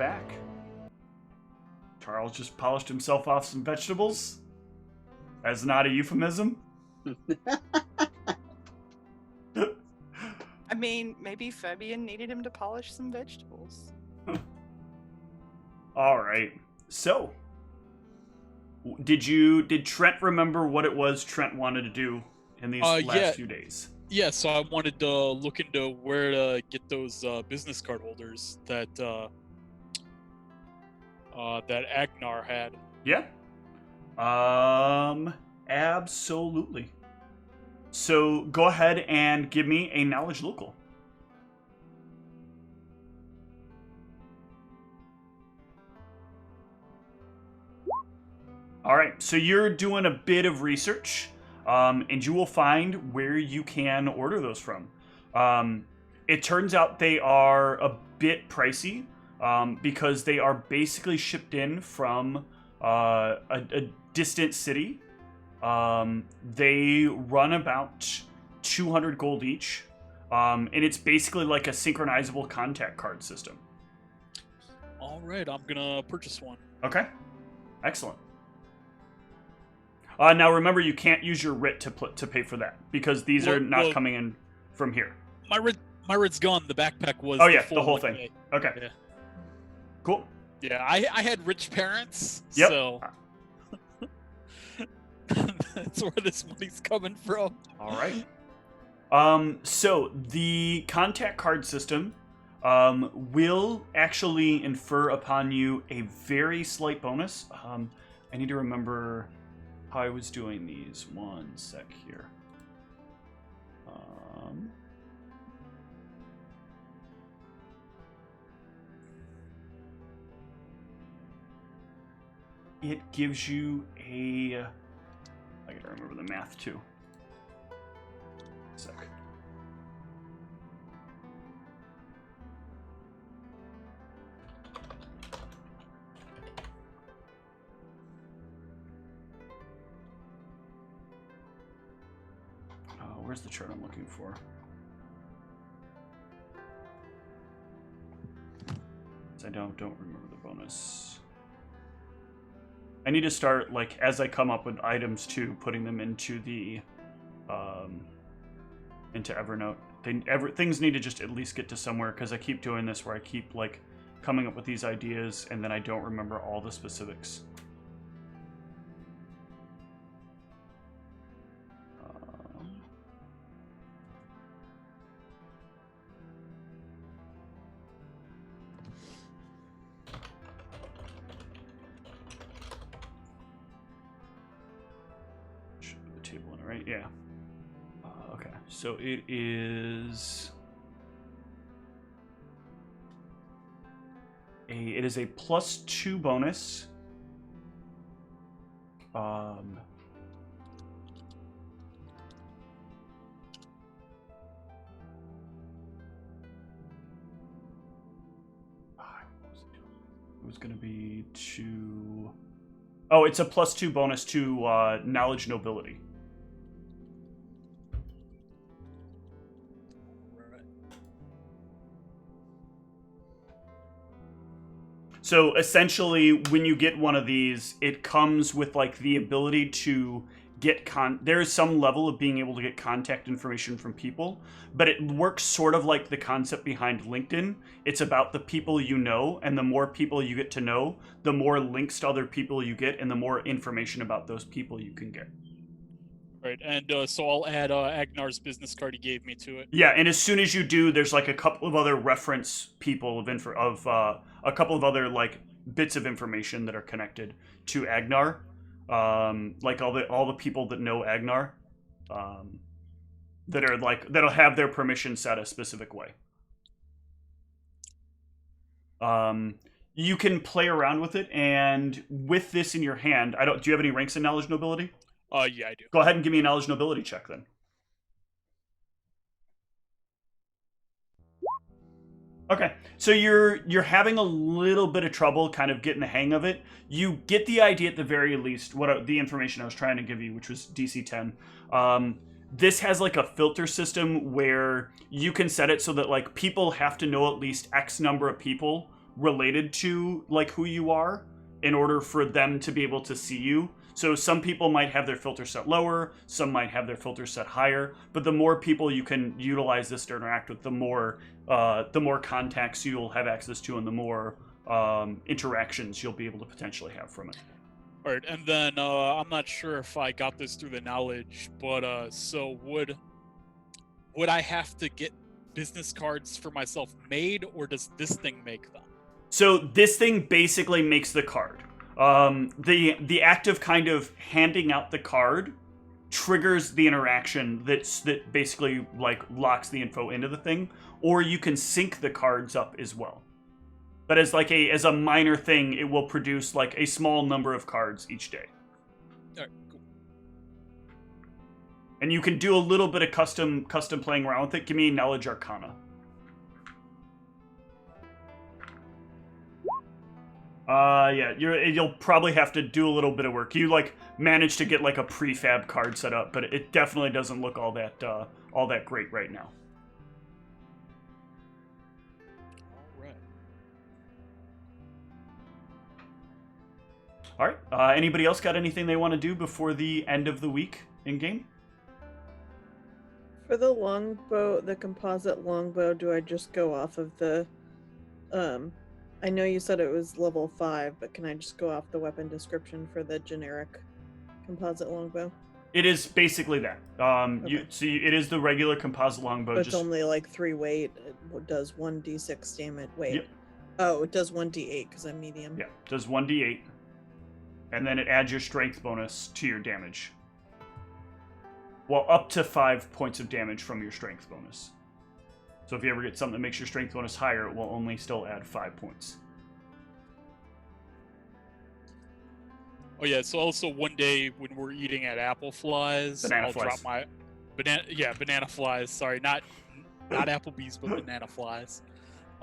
back. Charles just polished himself off some vegetables. That's not a euphemism. I mean, maybe Fabian needed him to polish some vegetables. All right. So, did Trent remember what it was Trent wanted to do in these last few days? Yeah, so I wanted to look into where to get those business card holders that Agnar had. Yeah. Absolutely. So go ahead and give me a knowledge local. All right, so you're doing a bit of research, and you will find where you can order those from. It turns out they are a bit pricey because they are basically shipped in from a distant city. They run about 200 gold each, and it's basically like a synchronizable contact card system. All right, I'm gonna purchase one. Okay, excellent. Now remember, you can't use your writ to pay for that because these are not coming in from here. My writ's gone. The backpack was. Oh yeah, the whole thing. Okay. Yeah. Cool. Yeah, I had rich parents, yep. So that's where this money's coming from. All right. So the contact card system will actually infer upon you a very slight bonus. I need to remember how I was doing these. One sec here. It gives you a... I gotta remember the math too. Sec. Where's the chart I'm looking for? I don't remember the bonus. I need to start, like, as I come up with items too, putting them into the into Evernote. Things need to just at least get to somewhere, because I keep doing this where I keep like coming up with these ideas and then I don't remember all the specifics. Right? Yeah. Okay. So it is a +2 bonus. It was going to be to... Oh, it's a +2 bonus to knowledge nobility. So essentially, when you get one of these, it comes with like the ability to get there is some level of being able to get contact information from people, but it works sort of like the concept behind LinkedIn. It's about the people you know, and the more people you get to know, the more links to other people you get, and the more information about those people you can get. Right, and so I'll add Agnar's business card he gave me to it. Yeah, and as soon as you do, there's like a couple of other reference people of a couple of other like bits of information that are connected to Agnar, like all the people that know Agnar, that are like that'll have their permission set a specific way. You can play around with it, and with this in your hand, do you have any ranks in knowledge nobility? Yeah, I do. Go ahead and give me a knowledge nobility check then. Okay, so you're having a little bit of trouble kind of getting the hang of it. You get the idea at the very least, the information I was trying to give you, which was DC 10. This has like a filter system where you can set it so that like people have to know at least X number of people related to like who you are in order for them to be able to see you. So some people might have their filter set lower, some might have their filter set higher, but the more people you can utilize this to interact with, the more contacts you'll have access to, and the more interactions you'll be able to potentially have from it. All right, and then I'm not sure if I got this through the knowledge, but so would I have to get business cards for myself made, or does this thing make them? So this thing basically makes the card. The act of kind of handing out the card triggers the interaction that basically like locks the info into the thing, or you can sync the cards up as well. But as a minor thing, it will produce like a small number of cards each day. All right, cool. And you can do a little bit of custom playing around with it. Give me a Knowledge Arcana. Yeah, you'll probably have to do a little bit of work. You like managed to get like a prefab card set up, but it definitely doesn't look all that great right now. All right. Anybody else got anything they want to do before the end of the week in game? For the longbow, the composite longbow, do I just go off of the I know you said it was level 5, but can I just go off the weapon description for the generic composite longbow? It is basically that. Okay. It is the regular composite longbow. But it's only like 3 weight. It does 1d6 damage. Wait. Yep. Oh, it does 1d8 because I'm medium. Yeah, it does 1d8. And then it adds your strength bonus to your damage. Well, up to 5 points of damage from your strength bonus. So if you ever get something that makes your strength bonus higher, it will only still add 5 points. Oh yeah, so also one day when we're eating at Apple Flies, I'll drop my banana flies. Sorry, not Applebee's, but banana flies.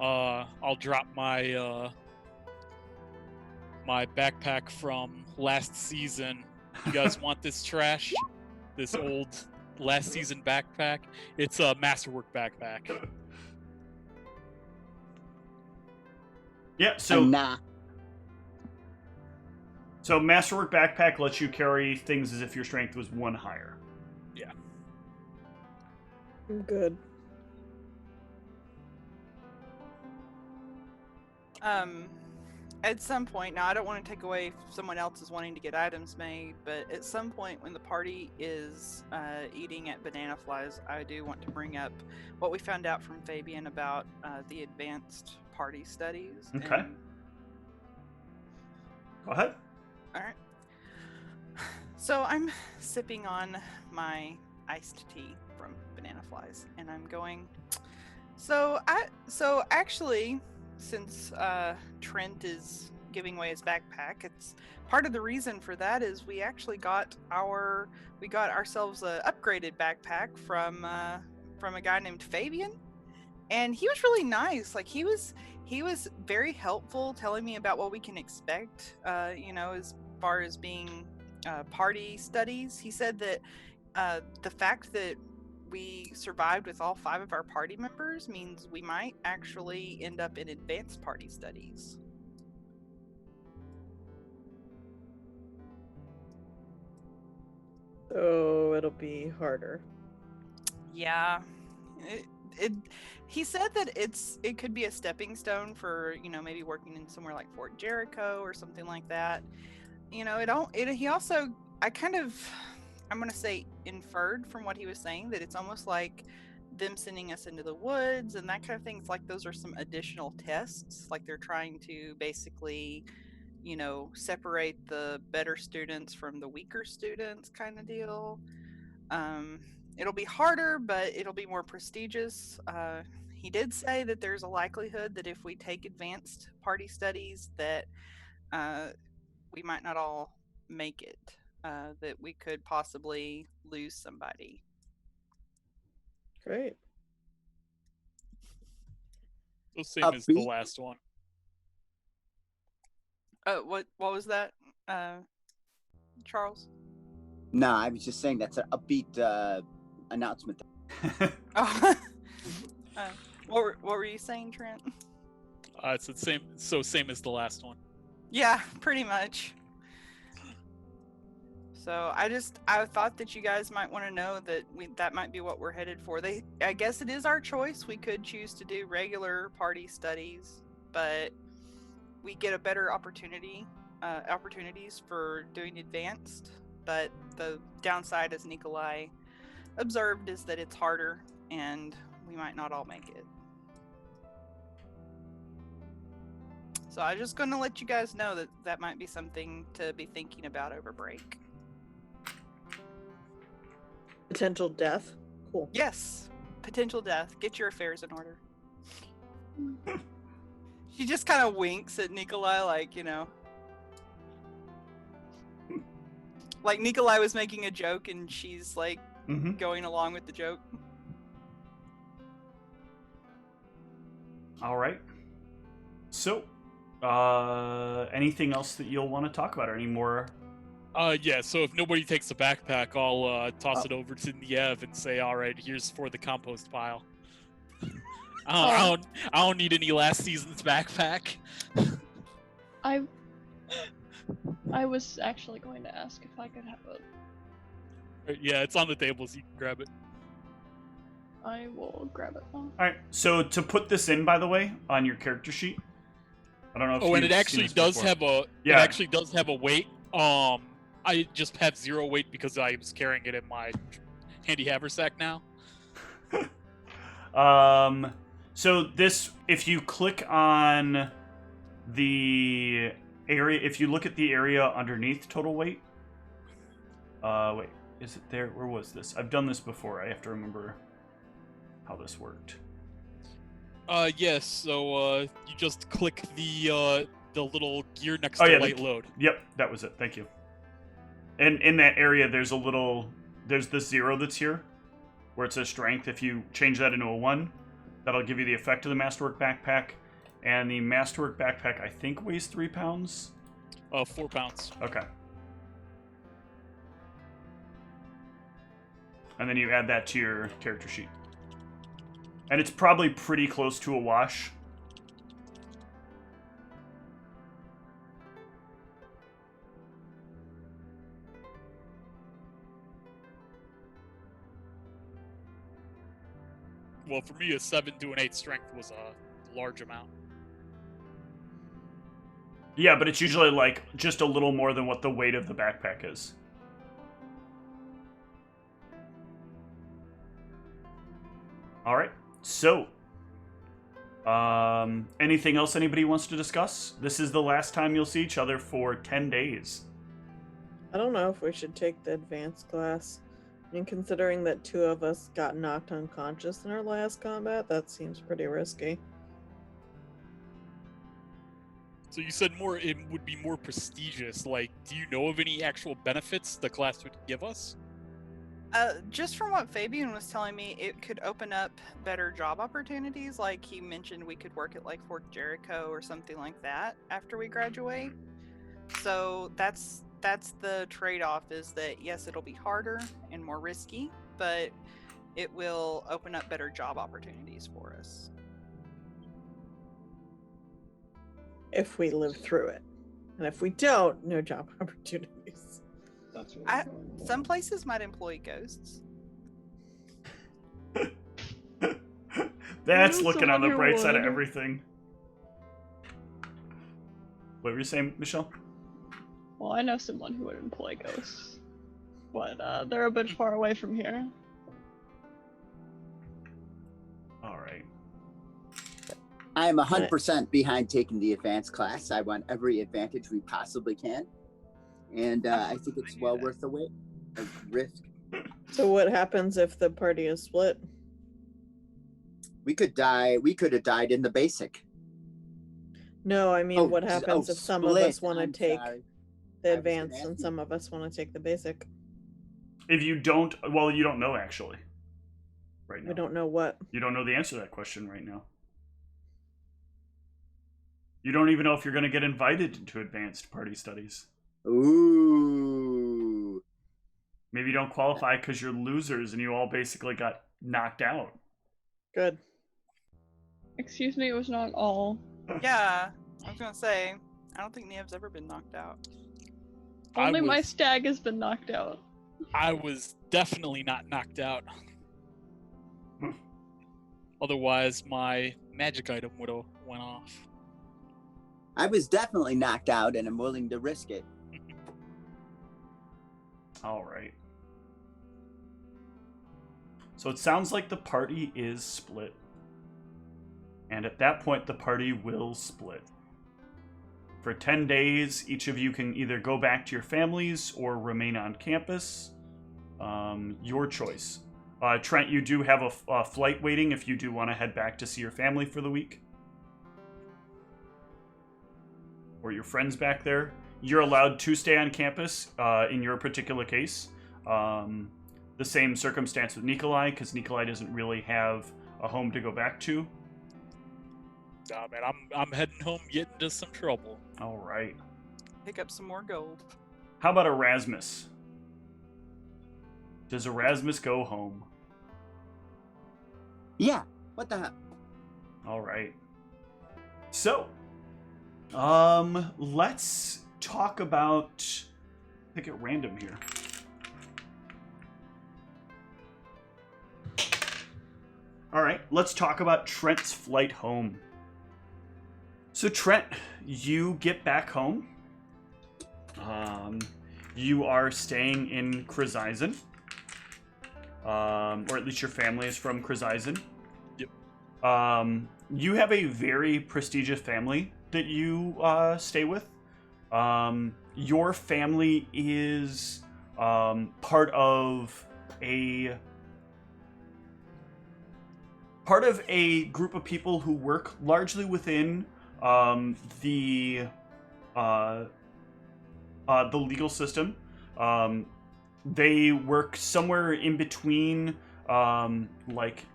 I'll drop my my backpack from last season. You guys want this trash? This old last season backpack? It's a Masterwork backpack. Yeah, so nah. So Masterwork backpack lets you carry things as if your strength was 1 higher. Yeah. I'm good. At some point, now I don't want to take away someone else's wanting to get items made, but at some point when the party is eating at Banana Flies, I do want to bring up what we found out from Fabian about the advanced party studies. Okay. Go ahead. All right. So I'm sipping on my iced tea from Banana Flies, and I'm going. So actually, since Trent is giving away his backpack, it's part of the reason for that is we actually got ourselves a upgraded backpack from a guy named Fabian, and he was really nice. Like he was very helpful, telling me about what we can expect. As far as being party studies, he said that the fact that we survived with all 5 of our party members means we might actually end up in advanced party studies. So it'll be harder. Yeah. He said that it could be a stepping stone for, maybe working in somewhere like Fort Jericho or something like that. He also, I'm going to say inferred from what he was saying that it's almost like them sending us into the woods and that kind of thing. It's like those are some additional tests. Like they're trying to basically, separate the better students from the weaker students kind of deal. It'll be harder, but it'll be more prestigious. He did say that there's a likelihood that if we take advanced party studies that we might not all make it. That we could possibly lose somebody. Great. So same as the last one. What was that, Charles? No, I was just saying that's an upbeat announcement. Oh. What were you saying, Trent? It's the same as the last one. Yeah, pretty much. So I thought that you guys might want to know that that might be what we're headed for. I guess it is our choice. We could choose to do regular party studies, but we get a better opportunities for doing advanced. But the downside, as Nikolai observed, is that it's harder, and we might not all make it. So I'm just going to let you guys know that that might be something to be thinking about over break. Potential death? Cool. Yes, potential death. Get your affairs in order. She just kind of winks at Nikolai, like, you know. Like Nikolai was making a joke and she's like going along with the joke. All right. So, anything else that you'll want to talk about, or any more? Yeah, so if nobody takes the backpack, I'll toss it over to Niev and say, all right, here's for the compost pile. I don't need any last season's backpack. I was actually going to ask if I could have it. Yeah, it's on the table, so you can grab it. I will grab it now. All right. So to put this in, by the way, on your character sheet, I don't know if and it you've actually seen this does before. have a. Yeah. It actually does have a weight. I just have 0 weight because I was carrying it in my handy haversack now. So this, if you click on the area, if you look at the area underneath total weight, wait, is it there? Where was this? I've done this before. I have to remember how this worked. Yes. So you just click the little gear next to light load. Yep, that was it. Thank you. And in that area, there's the 0 that's here, where it says strength. If you change that into a 1, that'll give you the effect of the Masterwork backpack. And the Masterwork backpack, I think, weighs 3 pounds. 4 pounds. Okay. And then you add that to your character sheet. And it's probably pretty close to a wash. Well, for me, a 7 to an 8 strength was a large amount. Yeah, but it's usually like just a little more than what the weight of the backpack is. All right. So, anything else anybody wants to discuss? This is the last time you'll see each other for 10 days. I don't know if we should take the advanced class. And considering that 2 of us got knocked unconscious in our last combat, that seems pretty risky. So you said it would be more prestigious. Like, do you know of any actual benefits the class would give us? Just from what Fabian was telling me, it could open up better job opportunities. Like he mentioned, we could work at like Fort Jericho or something like that after we graduate. So that's the trade-off, is that yes, it'll be harder and more risky, but it will open up better job opportunities for us. If we live through it. And if we don't, no job opportunities. That's what Some places might employ ghosts. That's You know looking on the someone who bright side of would. everything. What were you saying, Michelle? Well, I know someone who would employ ghosts, but they're a bit far away from here. All right. I am 100% behind taking the advanced class. I want every advantage we possibly can. And I think it's well worth the wait. A risk. So what happens if the party is split? We could die. We could have died in the basic. No, I mean, what happens if some of us want to I'm take sorry. the I was advanced gonna and ask some of us want to take the basic? If you don't, well, you don't know actually. Right now. We don't know what. You don't know the answer to that question right now. You don't even know if you're going to get invited into advanced party studies. Ooh. Maybe you don't qualify because you're losers and you all basically got knocked out. Good. Excuse me, it was not all Yeah, I was gonna say, I don't think Niamh's ever been knocked out. Only my stag has been knocked out. I was definitely not knocked out. Otherwise, my magic item would have went off. I was definitely knocked out, and I'm willing to risk it. All right. So it sounds like the party is split. And at that point, the party will split. For 10 days, each of you can either go back to your families or remain on campus. Your choice. Trent, you do have a flight waiting if you do want to head back to see your family for the week. Or your friends back there. You're allowed to stay on campus in your particular case. The same circumstance with Nikolai, because Nikolai doesn't really have a home to go back to. Nah, man, I'm heading home, getting into some trouble. All right. Pick up some more gold. How about Erasmus? Does Erasmus go home? Yeah. What the hell? All right. So, let's talk about. Pick it random here. All right, let's talk about Trent's flight home. So Trent, you get back home. You are staying in Krzyzyn. Or at least your family is from Krzyzyn. Yep. You have a very prestigious family that you stay with. Your family is part of a group of people who work largely within the legal system. They work somewhere in between, like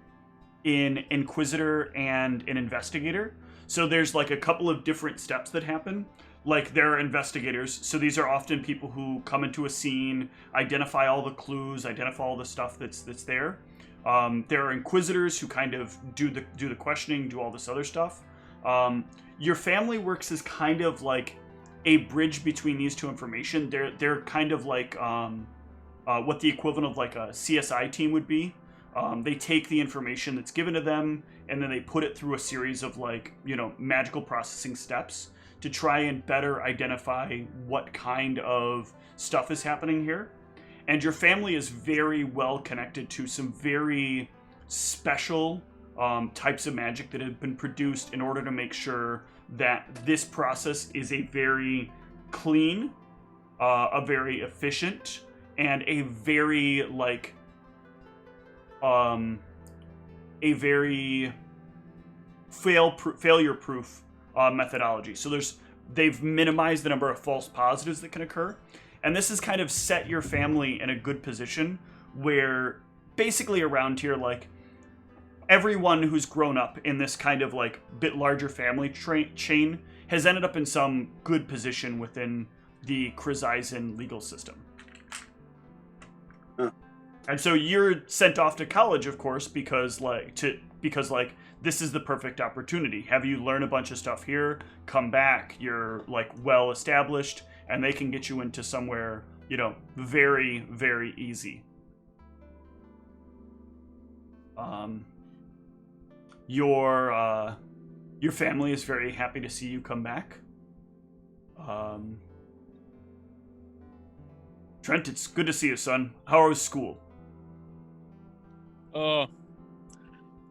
an inquisitor and an investigator. So there's like a couple of different steps that happen. Like there are investigators, so these are often people who come into a scene, identify all the clues, identify all the stuff that's there. There are inquisitors who kind of do the questioning, do all this other stuff. Your family works as kind of like a bridge between these two information. They're kind of like what the equivalent of like a CSI team would be. They take the information that's given to them and then they put it through a series of like, magical processing steps to try and better identify what kind of stuff is happening here. And your family is very well connected to some very special types of magic that have been produced in order to make sure that this process is a very clean, a very efficient, and a very failure-proof methodology. So they've minimized the number of false positives that can occur. And this has kind of set your family in a good position where basically around here, like, everyone who's grown up in this kind of, like, bit larger family chain has ended up in some good position within the Krzyzyn legal system. And so you're sent off to college, of course, because this is the perfect opportunity. Have you learn a bunch of stuff here, come back, you're, like, well established, and they can get you into somewhere, very, very easy. Your family is very happy to see you come back. Trent, it's good to see you, son. How was school?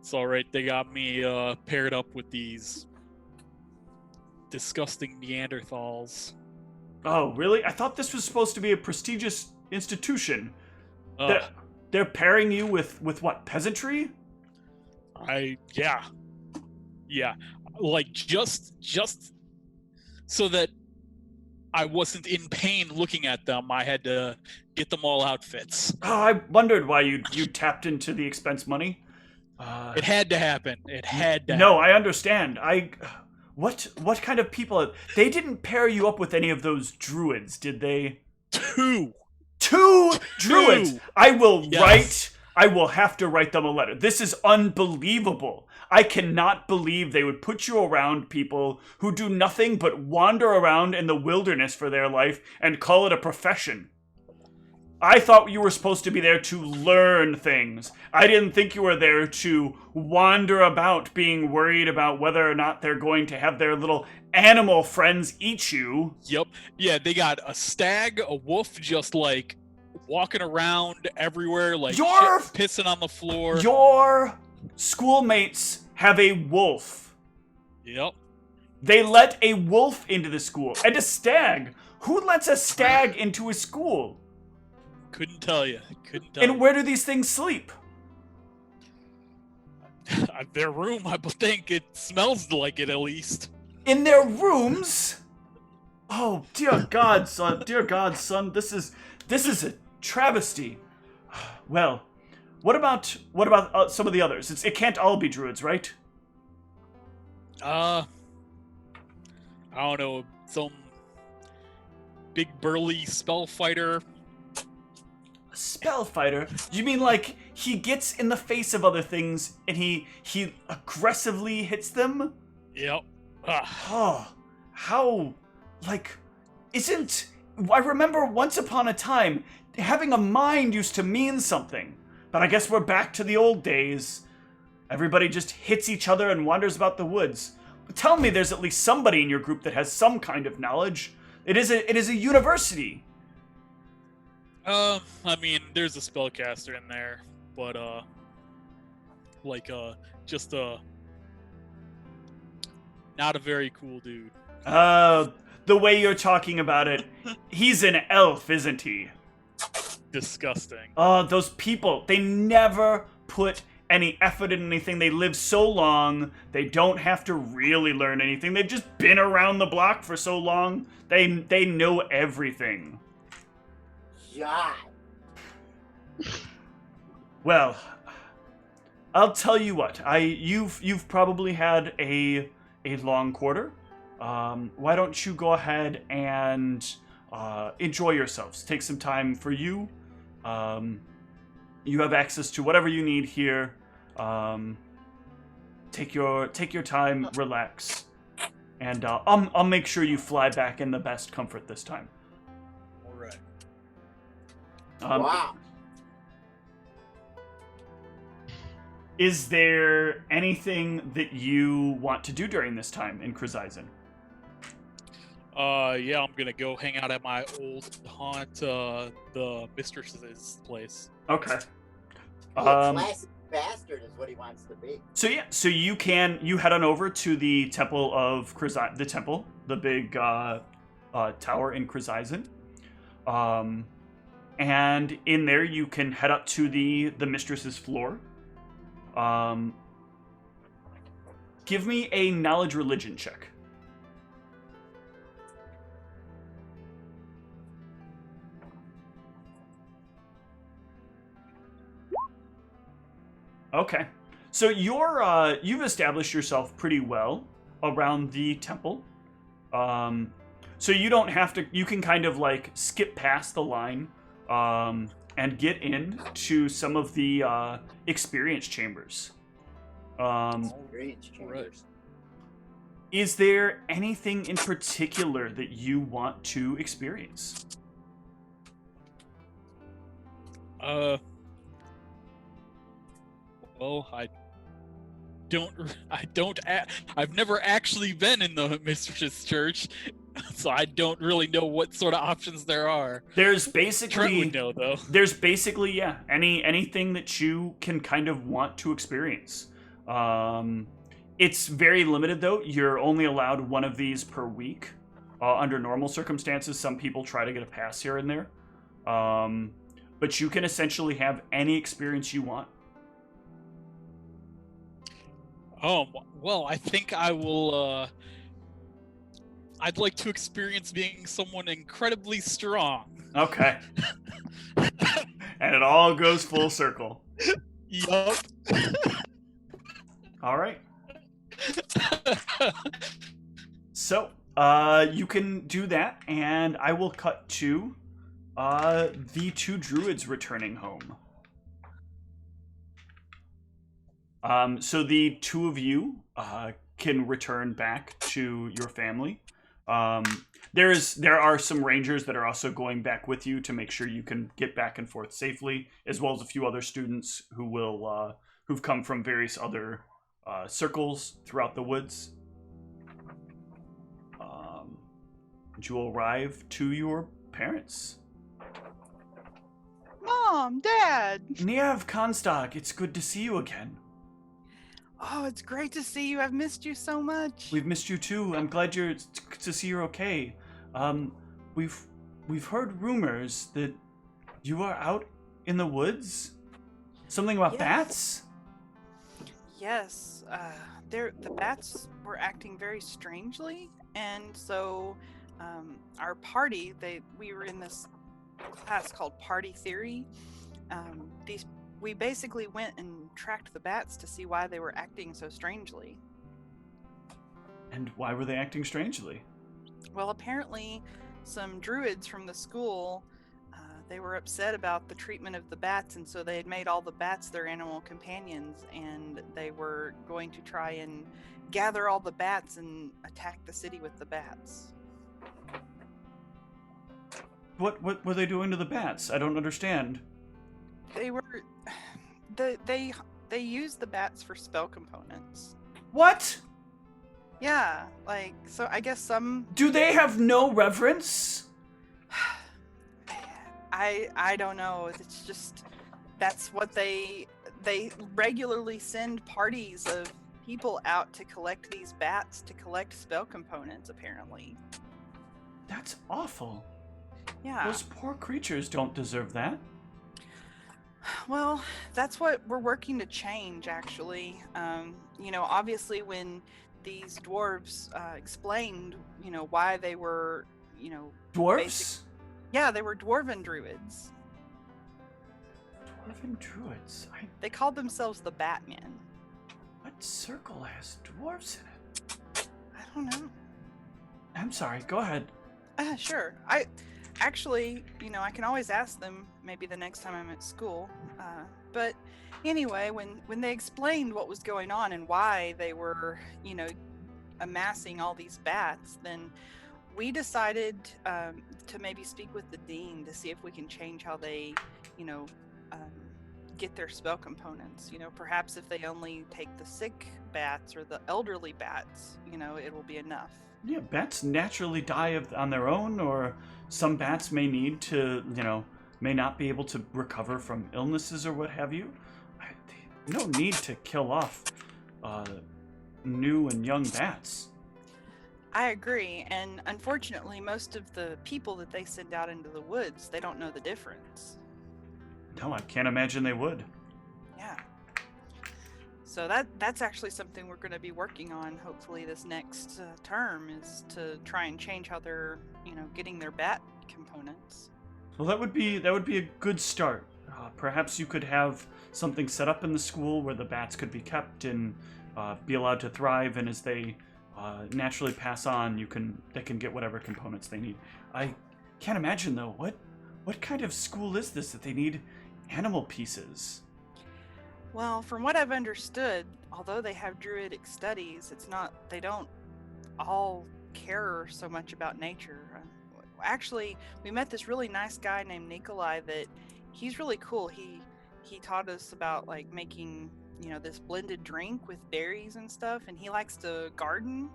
It's all right. They got me paired up with these disgusting Neanderthals. Oh, really? I thought this was supposed to be a prestigious institution. They're pairing you with what, peasantry? Yeah. Like just so that I wasn't in pain looking at them, I had to get them all outfits. Oh, I wondered why you tapped into the expense money. It had to happen. No, I understand. What kind of people? They didn't pair you up with any of those druids, did they? Two druids. Two. I will have to write them a letter. This is unbelievable. I cannot believe they would put you around people who do nothing but wander around in the wilderness for their life and call it a profession. I thought you were supposed to be there to learn things. I didn't think you were there to wander about being worried about whether or not they're going to have their little animal friends eat you. Yep. Yeah, they got a stag, a wolf, just like walking around everywhere, like pissing on the floor. Your schoolmates have a wolf. Yep. They let a wolf into the school. And a stag. Who lets a stag into a school? Couldn't tell you. And where do these things sleep? Their room, I think. It smells like it, at least. In their rooms? Oh, dear God, son. Dear God, son. This is a travesty. Well, what about some of the others? It can't all be druids, right? I don't know. Some big burly spell fighter. Spell fighter? You mean like he gets in the face of other things and he aggressively hits them? Yep. Oh, how, like, I remember once upon a time, having a mind used to mean something. But I guess we're back to the old days. Everybody just hits each other and wanders about the woods. But tell me there's at least somebody in your group that has some kind of knowledge. It is a university. I mean, there's a spellcaster in there, but, just, not a very cool dude. The way you're talking about it, he's an elf, isn't he? Disgusting. Those people, they never put any effort in anything. They live so long, they don't have to really learn anything. They've just been around the block for so long, they know everything. God. Well, I'll tell you what. You've probably had a long quarter. Why don't you go ahead and enjoy yourselves? Take some time for you. You have access to whatever you need here. Take your time, relax, and I'll make sure you fly back in the best comfort this time. All right. Wow. Is there anything that you want to do during this time in Krzyzin? Yeah, I'm gonna go hang out at my old haunt, the mistress's place. Okay. A classic bastard is what he wants to be. So yeah, so you head on over to the temple of Krzyzin, the big tower in Krzyzin. And in there you can head up to the mistress's floor. Give me a knowledge religion check. Okay. So you've established yourself pretty well around the temple. So you don't have to, you can kind of like skip past the line and get in to some of the experience chambers. Experience chambers. Is there anything in particular that you want to experience? Well, I've never actually been in the Mistress's Church, so I don't really know what sort of options there are. There's basically Trent would know, though. There's basically, yeah, anything that you can kind of want to experience. It's very limited, though. You're only allowed one of these per week. Under normal circumstances, some people try to get a pass here and there. But you can essentially have any experience you want. Well, I think I will, I'd like to experience being someone incredibly strong. Okay. And it all goes full circle. Yup. All right. So, you can do that, and I will cut to the two druids returning home. So the two of you can return back to your family. There are some rangers that are also going back with you to make sure you can get back and forth safely, as well as a few other students who will who've come from various other circles throughout the woods. You will arrive to your parents. Mom, Dad. Niev, Comstock, it's good to see you again. Oh, it's great to see you. I've missed you so much. We've missed you too. I'm glad to see you're okay. We've heard rumors that you are out in the woods. Something about bats? Yes. The bats were acting very strangely, and so our party, we were in this class called Party Theory. We basically went and tracked the bats to see why they were acting so strangely. And why were they acting strangely? Well, apparently some druids from the school, they were upset about the treatment of the bats, and so they had made all the bats their animal companions, and they were going to try and gather all the bats and attack the city with the bats. What were they doing to the bats? I don't understand. They use the bats for spell components. What? Yeah, so I guess some... Do they have no reverence? I don't know. It's just, that's what they regularly send parties of people out to collect these bats to collect spell components, apparently. That's awful. Yeah. Those poor creatures don't deserve that. Well, that's what we're working to change, actually. Obviously when these dwarves explained, why they were, Dwarves? Yeah, they were dwarven druids. Dwarven druids? They called themselves the Batman. What circle has dwarves in it? I don't know. I'm sorry, go ahead. Sure. I can always ask them maybe the next time I'm at school. But anyway, when they explained what was going on and why they were, amassing all these bats, then we decided to maybe speak with the dean to see if we can change how they, get their spell components. Perhaps if they only take the sick bats or the elderly bats, it will be enough. Yeah, bats naturally die on their own, or some bats may need to, may not be able to recover from illnesses or what have you. No need to kill off new and young bats. I agree, and unfortunately, most of the people that they send out into the woods, they don't know the difference. No, I can't imagine they would. Yeah. So that's actually something we're going to be working on, hopefully this next term, is to try and change how they're, getting their bat components. Well, that would be a good start. Perhaps you could have something set up in the school where the bats could be kept and be allowed to thrive, and as they naturally pass on, they can get whatever components they need. I can't imagine though, what kind of school is this that they need animal pieces? Well, from what I've understood, although they have druidic studies, they don't all care so much about nature. Actually, we met this really nice guy named Nikolai that he's really cool. He taught us about making, this blended drink with berries and stuff, and he likes to garden.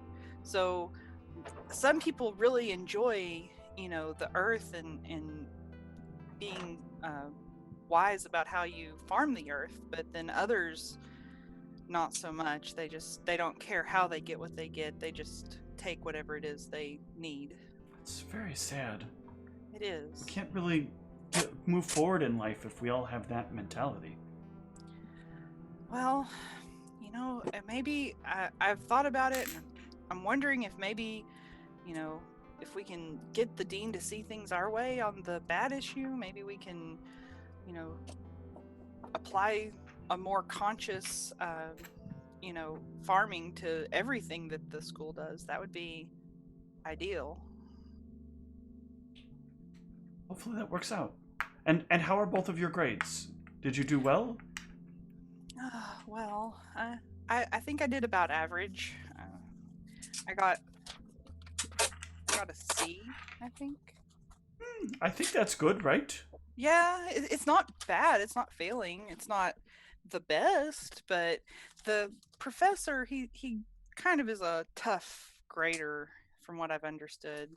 So some people really enjoy, the earth and being wise about how you farm the earth, but then others not so much. They don't care how they get what they get. They just take whatever it is they need. It's very sad. It is. We can't really move forward in life if we all have that mentality. Well, maybe I've thought about it, and I'm wondering if maybe, if we can get the dean to see things our way on the bat issue, maybe we can, apply a more conscious, farming to everything that the school does. That would be ideal. Hopefully that works out. And how are both of your grades? Did you do well? Well, I think I did about average. I got a C, I think. I think that's good, right? Yeah, it's not bad. It's not failing. It's not the best, but the professor, he kind of is a tough grader from what I've understood.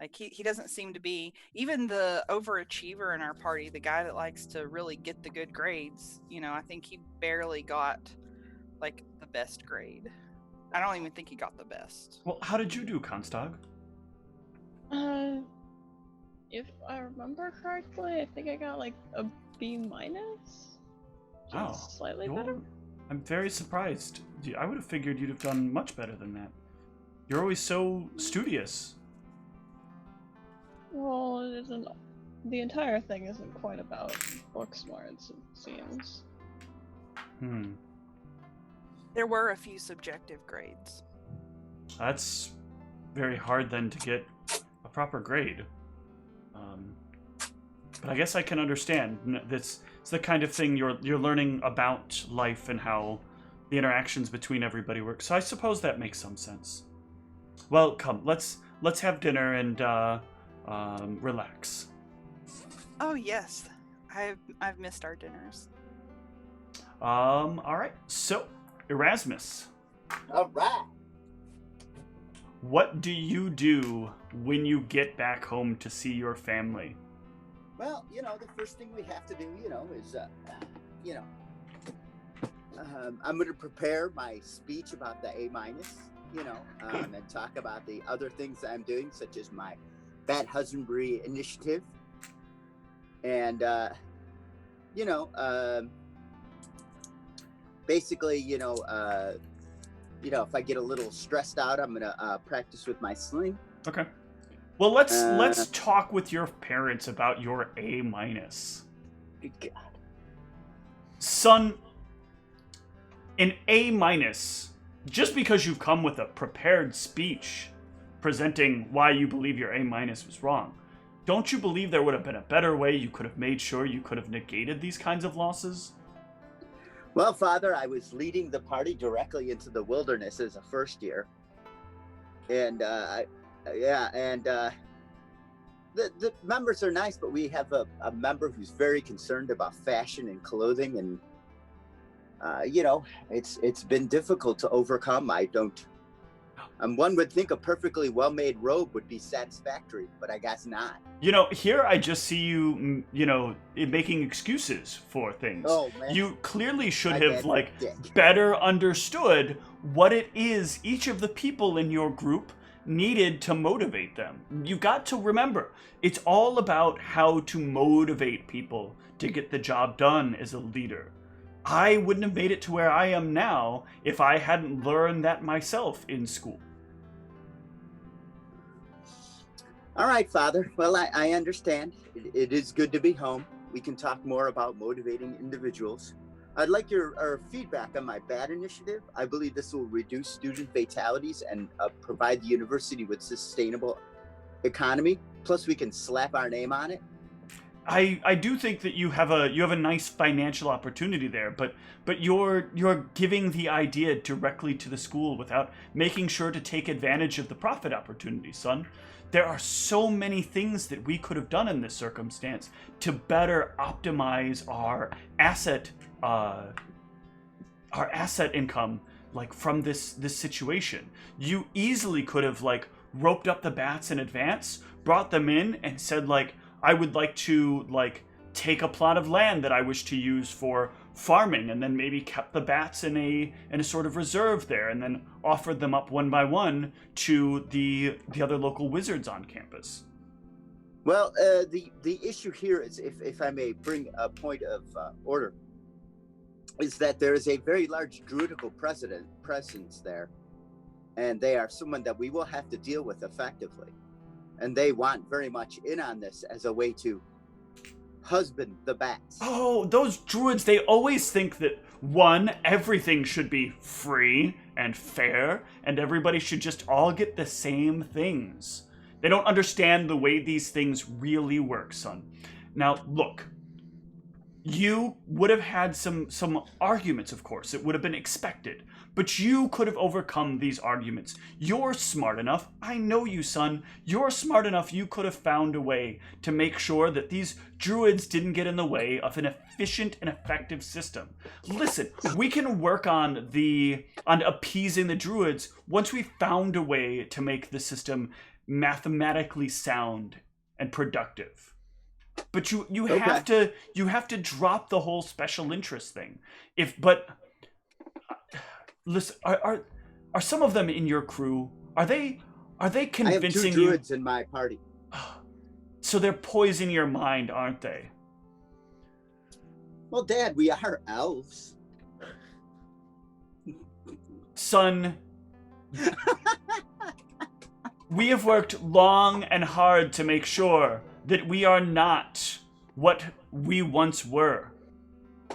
Like he doesn't seem to be even the overachiever in our party, the guy that likes to really get the good grades, I think he barely got like the best grade. I don't even think he got the best. Well, how did you do, Constog? If I remember correctly, I think I got like a B minus. Just slightly better. I'm very surprised. I would have figured you'd have done much better than that. You're always so studious. Well, it isn't. The entire thing isn't quite about book smarts, it seems. There were a few subjective grades. That's very hard then to get a proper grade. But I guess I can understand. It's the kind of thing you're learning about life and how the interactions between everybody work. So I suppose that makes some sense. Well, come, let's have dinner and relax. Oh yes, I've missed our dinners. All right. So, Erasmus. All right. What do you do when you get back home to see your family? Well, the first thing we have to do, is, I'm going to prepare my speech about the A minus, and talk about the other things that I'm doing, such as my Bat Husbandry initiative. And, basically, if I get a little stressed out, I'm gonna practice with my sling. Okay. Well, let's talk with your parents about your A minus. Good God. Son, an A minus, just because you've come with a prepared speech presenting why you believe your A minus was wrong, don't you believe there would have been a better way you could have made sure you could have negated these kinds of losses? Well, Father, I was leading the party directly into the wilderness as a first year. And, the members are nice, but we have a member who's very concerned about fashion and clothing. And, it's been difficult to overcome. One would think a perfectly well-made robe would be satisfactory, but I guess not. Here I just see you, making excuses for things. Oh, man. You clearly should have, better understood what it is each of the people in your group needed to motivate them. You got to remember, it's all about how to motivate people to get the job done as a leader. I wouldn't have made it to where I am now if I hadn't learned that myself in school. All right, Father. Well, I understand. It is good to be home. We can talk more about motivating individuals. I'd like your feedback on my BAT initiative. I believe this will reduce student fatalities and provide the university with sustainable economy. Plus, we can slap our name on it. I do think that you have a nice financial opportunity there, but you're giving the idea directly to the school without making sure to take advantage of the profit opportunity, son. There are so many things that we could have done in this circumstance to better optimize our asset income, from this situation. You easily could have roped up the bats in advance, brought them in, and said I would like to take a plot of land that I wish to use for farming, and then maybe kept the bats in a sort of reserve there, and then offered them up one by one to the other local wizards on campus. Well, the issue here is, if I may bring a point of order, is that there is a very large druidical presence there, and they are someone that we will have to deal with effectively. And they want very much in on this as a way to husband the bats. Oh, those druids, they always think that, one, everything should be free and fair, and everybody should just all get the same things. They don't understand the way these things really work, son. Now, look. You would have had some arguments, of course. It would have been expected. But you could have overcome these arguments. You're smart enough. I know you, son. You're smart enough. You could have found a way to make sure that these druids didn't get in the way of an efficient and effective system. Listen, we can work on appeasing the druids once we found a way to make the system mathematically sound and productive. But you Okay. have to drop the whole special interest thing. Listen, are some of them in your crew? Are they convincing I have 2 druids in my party. So they're poisoning your mind, aren't they? Well, Dad, we are elves. Son, we have worked long and hard to make sure that we are not what we once were.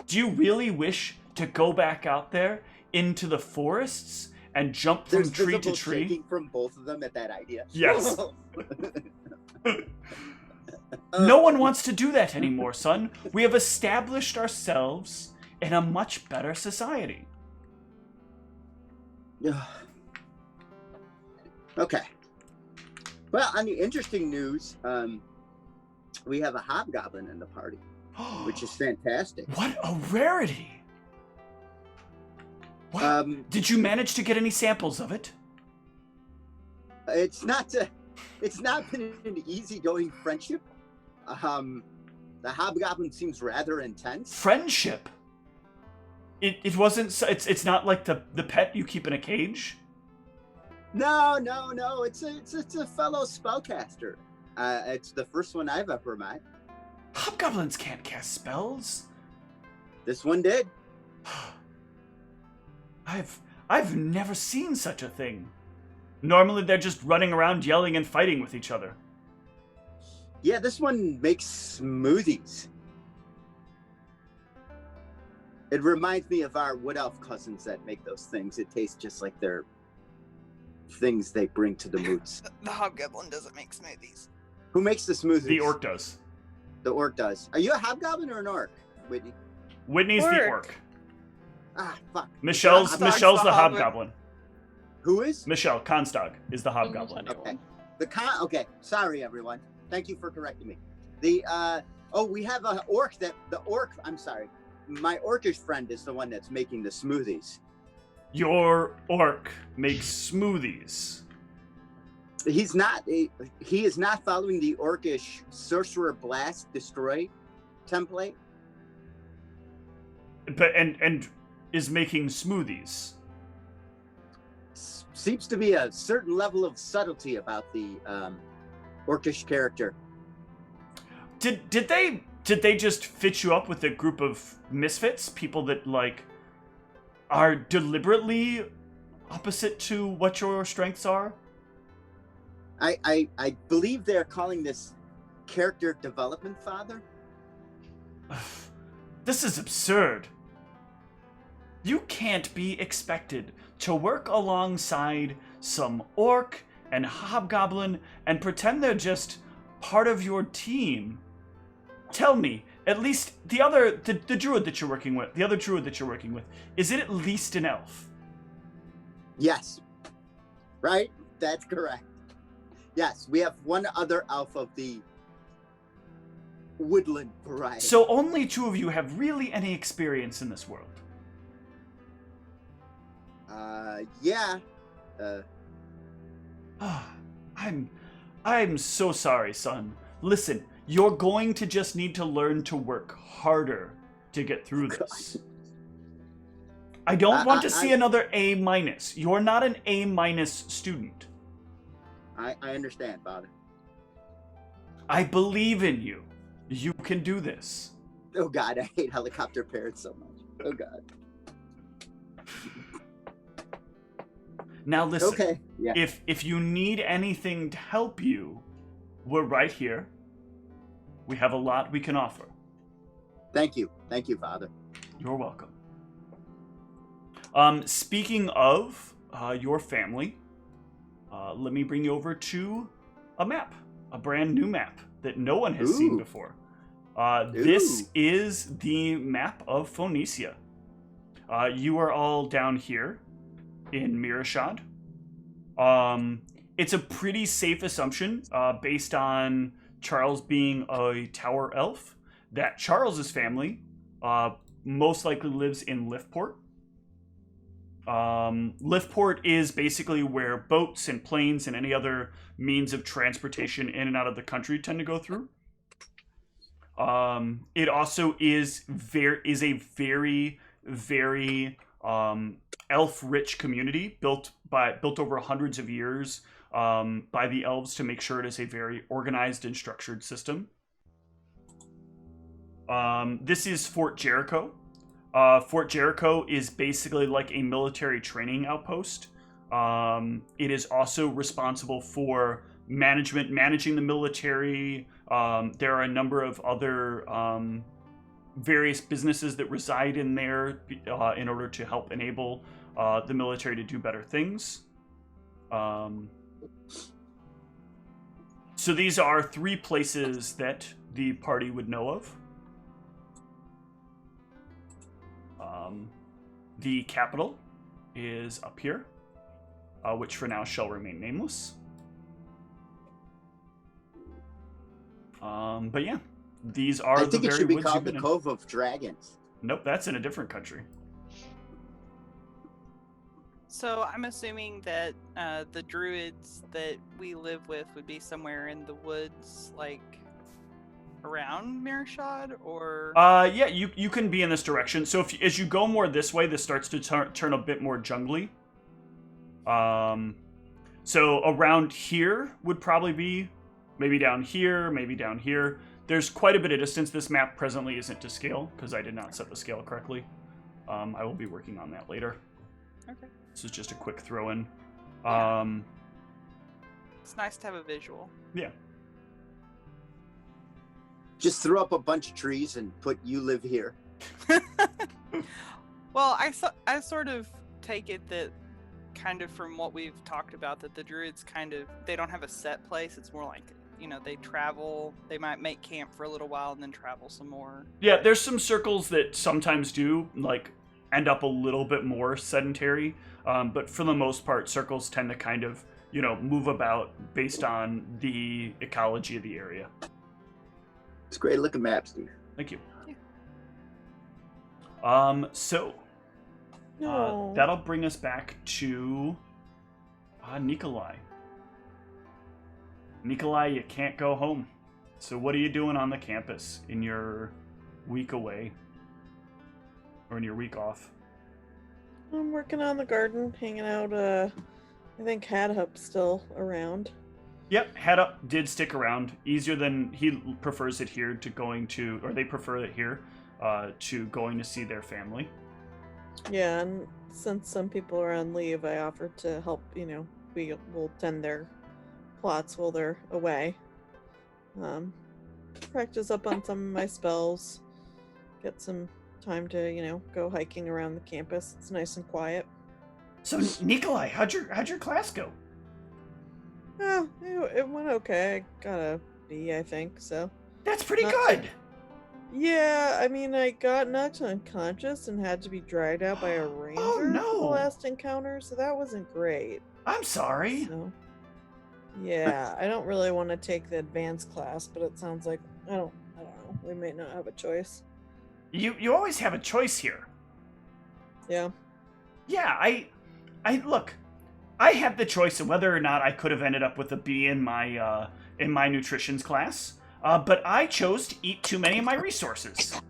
Do you really wish to go back out there into the forests and jump from There's tree to visible tree? shaking from both of them at that idea. Yes. No one wants to do that anymore, son. We have established ourselves in a much better society. Okay. Well, on the interesting news, we have a hobgoblin in the party, which is fantastic. What a rarity! What? Did you manage to get any samples of it? It's not been an easygoing friendship. The hobgoblin seems rather intense. Friendship? It wasn't. It's not like the pet you keep in a cage. No. It's a fellow spellcaster. It's the first one I've ever met. Hobgoblins can't cast spells. This one did. I've never seen such a thing. Normally they're just running around yelling and fighting with each other. Yeah, this one makes smoothies. It reminds me of our wood elf cousins that make those things. It tastes just like their things they bring to the moods. The hobgoblin doesn't make smoothies. Who makes the smoothies? The orc does. The orc does. Are you a hobgoblin or an orc, Whitney? Whitney's the orc. Ah, fuck. Michelle's Constog's the the hobgoblin. Who is? Michelle Constog is the hobgoblin. Okay. Okay. Sorry, everyone. Thank you for correcting me. We have an orc I'm sorry. My orcish friend is the one that's making the smoothies. Your orc makes smoothies. He is not following the orcish sorcerer blast destroy template. But and is making smoothies. Seems to be a certain level of subtlety about the orcish character. Did they just fit you up with a group of misfits, people that like are deliberately opposite to what your strengths are? I believe they're calling this character development father. This is absurd. You can't be expected to work alongside some orc and hobgoblin and pretend they're just part of your team. Tell me, at least the druid that you're working with, is it at least an elf? Yes. Right? That's correct. Yes, we have one other elf of the woodland variety. So only 2 of you have really any experience in this world. Yeah. I'm so sorry, son. Listen, you're going to just need to learn to work harder to get through this. I don't want to see another A-. You're not an A- student. I understand, Father. I believe in you. You can do this. Oh God, I hate helicopter parents so much. Oh God. Now listen, Okay. Yeah. if you need anything to help you, we're right here. We have a lot we can offer. Thank you, Father. You're welcome. Speaking of your family, let me bring you over to a map, a brand new map that no one has seen before. This Ooh. is the map of Phoenicia. You are all down here in Mearachd. It's a pretty safe assumption, based on Charles being a tower elf, that Charles's family most likely lives in Liftport. Liftport is basically where boats and planes and any other means of transportation in and out of the country tend to go through. It also is a very, very elf-rich community built over hundreds of years by the elves to make sure it is a very organized and structured system. This is Fort Jericho. Fort Jericho is basically like a military training outpost. It is also responsible for managing the military. There are a number of other various businesses that reside in there in order to help enable the military to do better things. So these are 3 places that the party would know of. The capital is up here, which for now shall remain nameless. But yeah, these are the very woods you've been in. I think it should be called the Cove of Dragons. Nope, that's in a different country. So I'm assuming that the druids that we live with would be somewhere in the woods, like around Mearachd, or? Yeah, you can be in this direction. So as you go more this way, this starts to turn a bit more jungly. So around here would probably be maybe down here, maybe down here. There's quite a bit of distance. This map presently isn't to scale because I did not set the scale correctly. I will be working on that later. Okay. This is just a quick throw in. It's nice to have a visual. Yeah. Just throw up a bunch of trees and put "you live here." Well, I sort of take it that kind of from what we've talked about that the druids they don't have a set place. It's more like, they travel. They might make camp for a little while and then travel some more. Yeah, there's some circles that sometimes do like end up a little bit more sedentary, but for the most part, circles tend to kind of move about based on the ecology of the area. It's great looking map, Steve. Thank you. Yeah. So No. that'll bring us back to Nikolai. Nikolai, you can't go home. So what are you doing on the campus in your week away? Or in your week off? I'm working on the garden, hanging out. I think Hadhup's still around. Yep, Head Up did stick around. Easier than he prefers it here to going to, or they prefer it here to going to see their family. Yeah, and since some people are on leave, I offered to help. We will tend their plots while they're away. Practice up on some of my spells. Get some time to go hiking around the campus. It's nice and quiet. So Nikolai, how'd your class go? Yeah, it went okay. I got a B, I think, so. That's pretty Not good. Yeah, I mean, I got knocked unconscious and had to be dragged out by a ranger Oh, no. for the last encounter, so that wasn't great. I'm sorry. So, yeah, I don't really want to take the advanced class, but it sounds like, I don't know, we may not have a choice. You always have a choice here. Yeah. Yeah, I look, I had the choice of whether or not I could have ended up with a B in my nutritions class, but I chose to eat too many of my resources.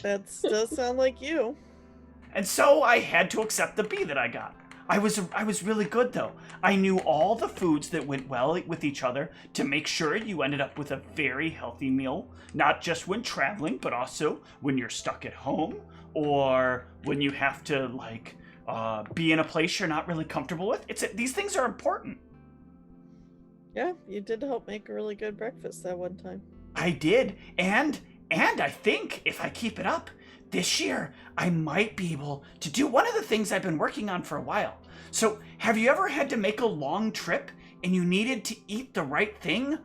That does sound like you. And so I had to accept the B that I got. I was really good though. I knew all the foods that went well with each other to make sure you ended up with a very healthy meal, not just when traveling, but also when you're stuck at home or when you have to be in a place you're not really comfortable with. These things are important. Yeah, you did help make a really good breakfast that one time. I did, and I think if I keep it up, this year I might be able to do one of the things I've been working on for a while. So, have you ever had to make a long trip and you needed to eat the right thing,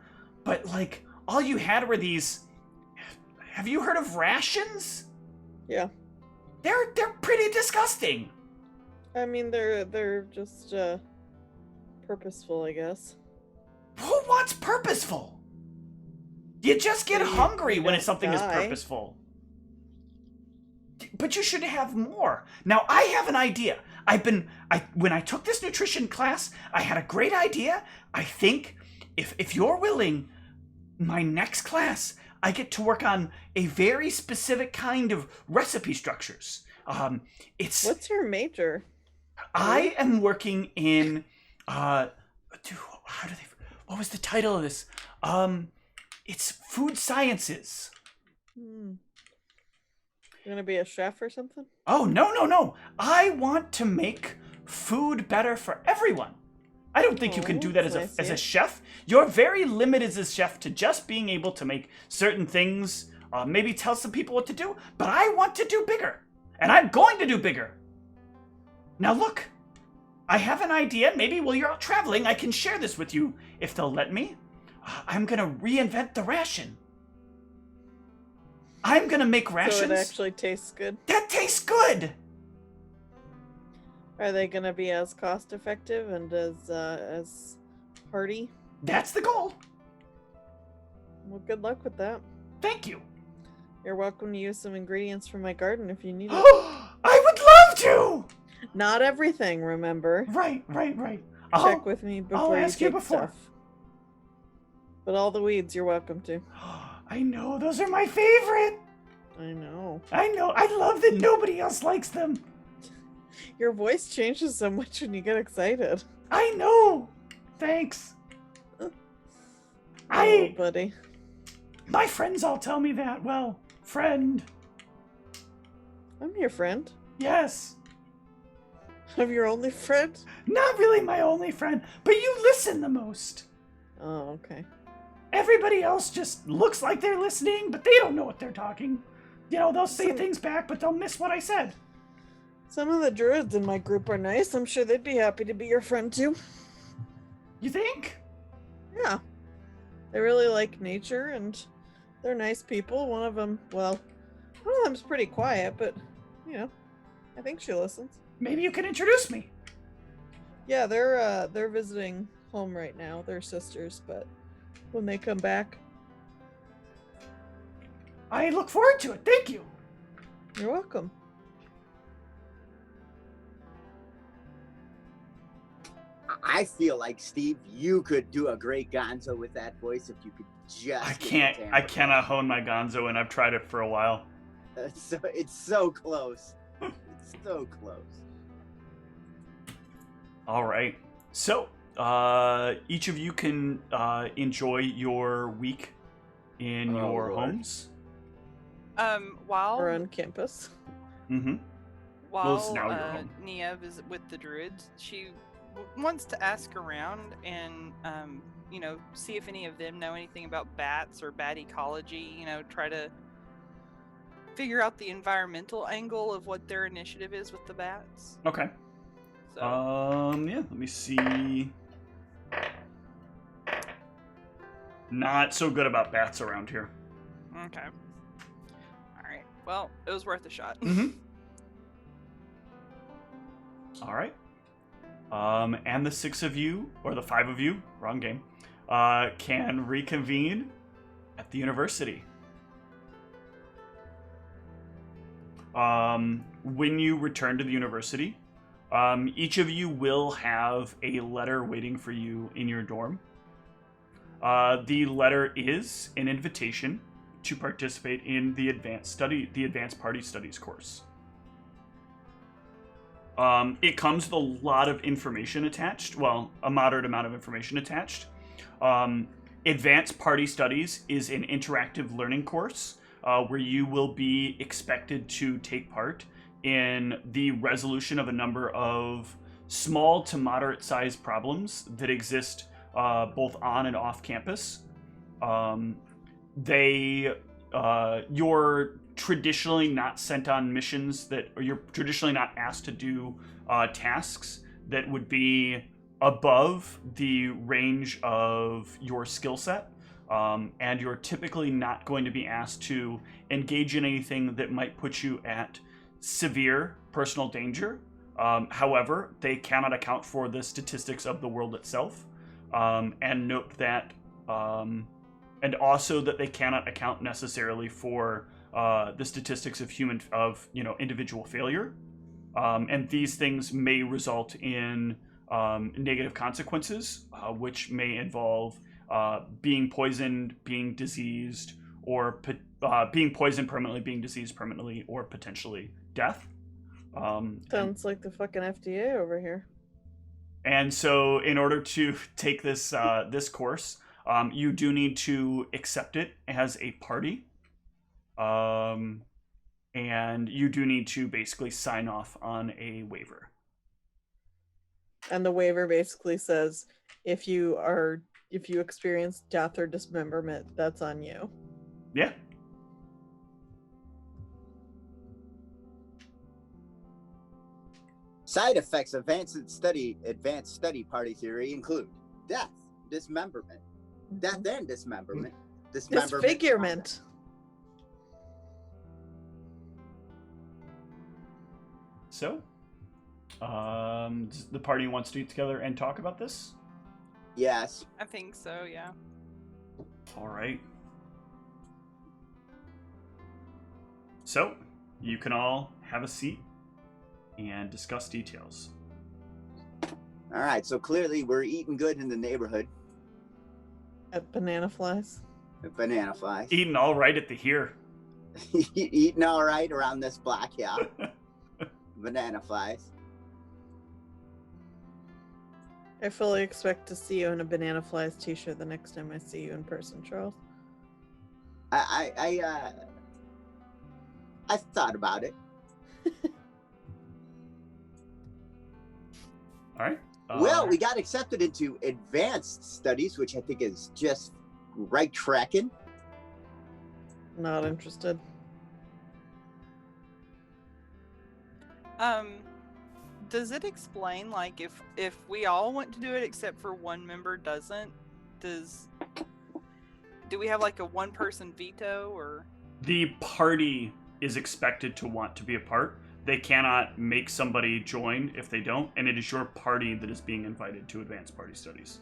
but like all you had were these. Have you heard of rations? Yeah. They're pretty disgusting. I mean, they're just purposeful, I guess. Who wants purposeful? You just get hungry when something is purposeful. But you should have more. Now, I have an idea. When I took this nutrition class, I had a great idea. I think if you're willing, my next class, I get to work on a very specific kind of recipe structures. What's your major? I am working in what was the title of this? It's food sciences. You're gonna be a chef or something? Oh, no. I want to make food better for everyone. I don't think you can do that as a chef. You're very limited as a chef to just being able to make certain things, maybe tell some people what to do, but I want to do bigger. And I'm going to do bigger. Now look, I have an idea. Maybe while you're out traveling, I can share this with you if they'll let me. I'm going to reinvent the ration. I'm going to make rations. So it actually tastes good? That tastes good! Are they going to be as cost effective and as hearty? That's the goal. Well, good luck with that. Thank you. You're welcome to use some ingredients from my garden if you need it. I would love to! Not everything, remember. Right. Check with me before I'll ask you before. Stuff. But all the weeds, you're welcome to. I know, those are my favorite. I know. I love that nobody else likes them. Your voice changes so much when you get excited. I know. Thanks. Oh, buddy. My friends all tell me that. Well, friend. I'm your friend. Yes. I'm your only friend? Not really my only friend, but you listen the most. Oh, okay. Everybody else just looks like they're listening, but they don't know what they're talking. You know, they'll say things back, but they'll miss what I said. Some of the druids in my group are nice. I'm sure they'd be happy to be your friend, too. You think? Yeah. They really like nature, and they're nice people. One of them's pretty quiet, but, you know, I think she listens. Maybe you can introduce me. Yeah, they're visiting home right now. They're sisters, but when they come back... I look forward to it. Thank you. You're welcome. I feel like, Steve, you could do a great Gonzo with that voice if you could just... I cannot hone my Gonzo, and I've tried it for a while. It's so close. It's so close. All right. So, each of you can enjoy your week in your homes. While we're on campus. Mm-hmm. While Nia visit with the druids, she wants to ask around and see if any of them know anything about bats or bat ecology. Try to figure out the environmental angle of what their initiative is with the bats. Okay. So. Yeah, let me see. Not so good about bats around here. Okay. Alright. Well, it was worth a shot. Mm-hmm. Alright. And the 6 of you, or the 5 of you, wrong game, can reconvene at the university. When you return to the university, each of you will have a letter waiting for you in your dorm. The letter is an invitation to participate in the Advanced Party Studies course. It comes with a lot of information attached. Well, a moderate amount of information attached. Advanced Party Studies is an interactive learning course where you will be expected to take part in the resolution of a number of small to moderate sized problems that exist both on and off campus. You're traditionally not sent on missions or you're traditionally not asked to do tasks that would be above the range of your skill set. and you're typically not going to be asked to engage in anything that might put you at severe personal danger. However, they cannot account for the statistics of the world itself, and note that, and also that they cannot account necessarily for the statistics of individual failure, and these things may result in negative consequences, which may involve being poisoned, being diseased, or being poisoned permanently, being diseased permanently, or potentially death. Sounds like the fucking FDA over here. And so, in order to take this this course, you do need to accept it as a party, and you do need to basically sign off on a waiver. And the waiver basically says, if you experience death or dismemberment, that's on you. Yeah. Side effects of advanced study party theory include death, dismemberment, death and dismemberment, Disfigurement. So, the party wants to get together and talk about this? Yes. I think so, yeah. All right. So, you can all have a seat and discuss details. All right, so clearly we're eating good in the neighborhood. At Banana Flies. At Banana Flies. Eating all right at the here. Eating all right around this block, yeah. Banana Flies. I fully expect to see you in a Banana Flies t-shirt the next time I see you in person, Charles. I thought about it. All right. Well, we got accepted into advanced studies, which I think is just right tracking. Not interested. Does it explain, like, if we all want to do it except for one member doesn't, do we have like a one-person veto, or? The party is expected to want to be a part. They cannot make somebody join if they don't, and it is your party that is being invited to advanced party studies.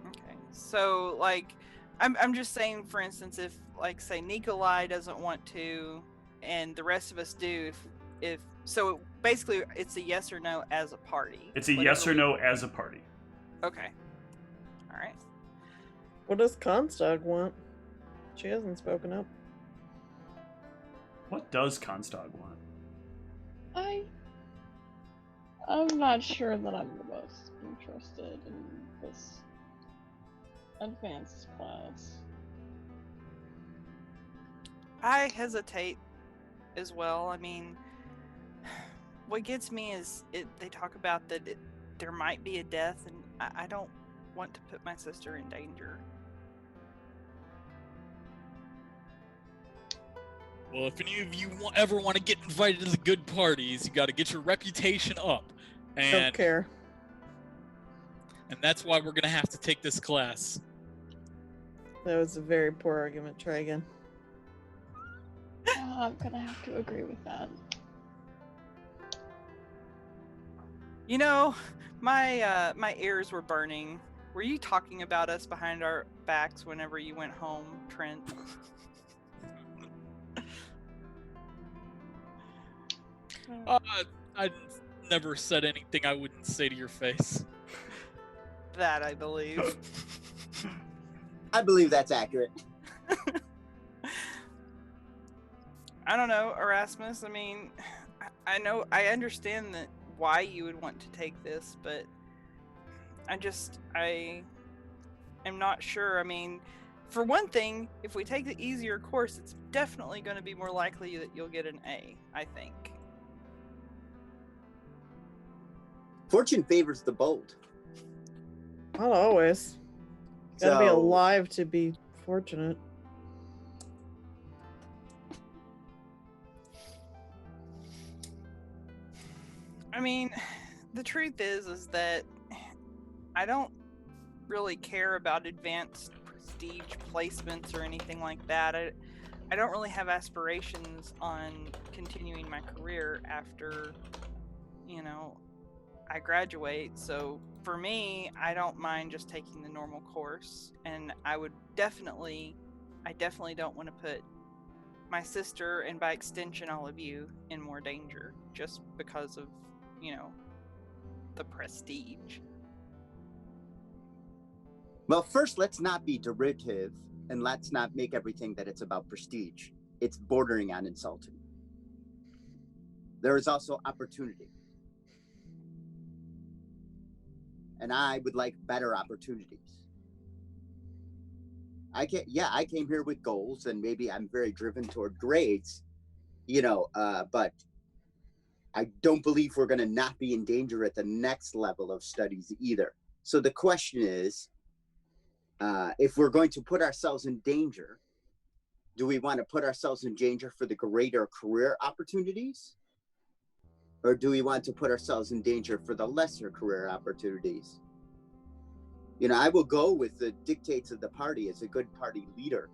Okay, so like, I'm just saying, for instance, if like say Nikolai doesn't want to, and the rest of us do, if so, basically it's a yes or no as a party. It's a yes or no as a party. Okay. All right. What does Constog want? She hasn't spoken up. What does Constog want? I'm not sure that I'm the most interested in this advanced class. I hesitate as well. I mean, what gets me is they talk about that there might be a death, and I don't want to put my sister in danger. Well, if any of you ever want to get invited to the good parties, you got to get your reputation up. And, Don't care. And that's why we're going to have to take this class. That was a very poor argument. Try again. I'm gonna have to agree with that. You know, my ears were burning. Were you talking about us behind our backs whenever you went home, Trent? I never said anything I wouldn't say to your face. That I believe. I believe that's accurate. I don't know, Erasmus. I mean, I understand that why you would want to take this, but I am not sure. I mean, for one thing, if we take the easier course, it's definitely going to be more likely that you'll get an A, I think. Fortune favors the bold. Not always. Gotta be alive to be fortunate. I mean, the truth is that I don't really care about advanced prestige placements or anything like that. I don't really have aspirations on continuing my career after, you know, I graduate. So for me, I don't mind just taking the normal course, and I definitely don't want to put my sister, and by extension all of you, in more danger just because of, you know, the prestige. Well, first, let's not be derivative, and let's not make everything that it's about prestige. It's bordering on insulting. There is also opportunity. And I would like better opportunities. I came here with goals, and maybe I'm very driven toward grades, you know, but I don't believe we're going to not be in danger at the next level of studies either. So the question is, if we're going to put ourselves in danger, do we want to put ourselves in danger for the greater career opportunities? Or do we want to put ourselves in danger for the lesser career opportunities? You know, I will go with the dictates of the party as a good party leader,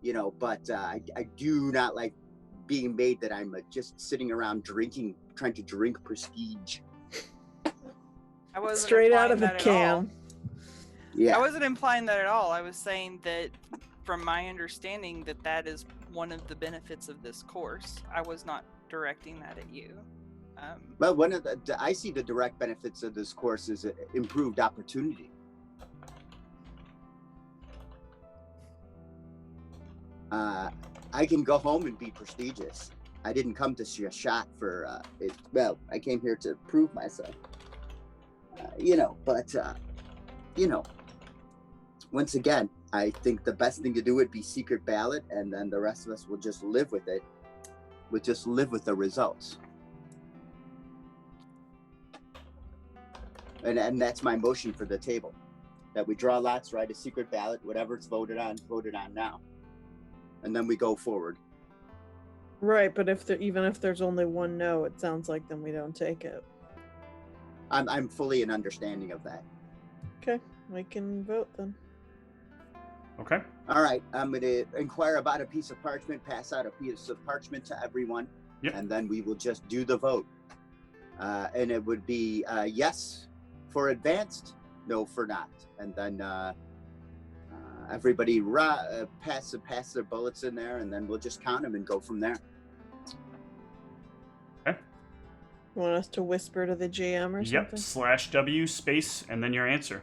you know, but I do not like being made that I'm just sitting around drinking, trying to drink prestige. I wasn't Straight out of the implying that at all. can. Yeah. I wasn't implying that at all. I was saying that from my understanding that is one of the benefits of this course. I was not directing that at you. Well, one of I see the direct benefits of this course is improved opportunity. I can go home and be prestigious. I didn't come to see a shot for it. Well, I came here to prove myself. You know, but you know, once again, I think the best thing to do would be secret ballot, and then the rest of us will just live with it. We'll just live with the results. And that's my motion for the table, that we draw lots, write a secret ballot, whatever's voted on now, and then we go forward. Right, but even if there's only one no, it sounds like then we don't take it. I'm fully in understanding of that. Okay, we can vote then. Okay. All right, I'm going to inquire about a piece of parchment, pass out a piece of parchment to everyone, Yep. and then we will just do the vote. And it would be yes for advanced, no for not. And then everybody pass their bullets in there, and then we'll just count them and go from there. Okay. You want us to whisper to the GM or something? Yep, /W space, and then your answer.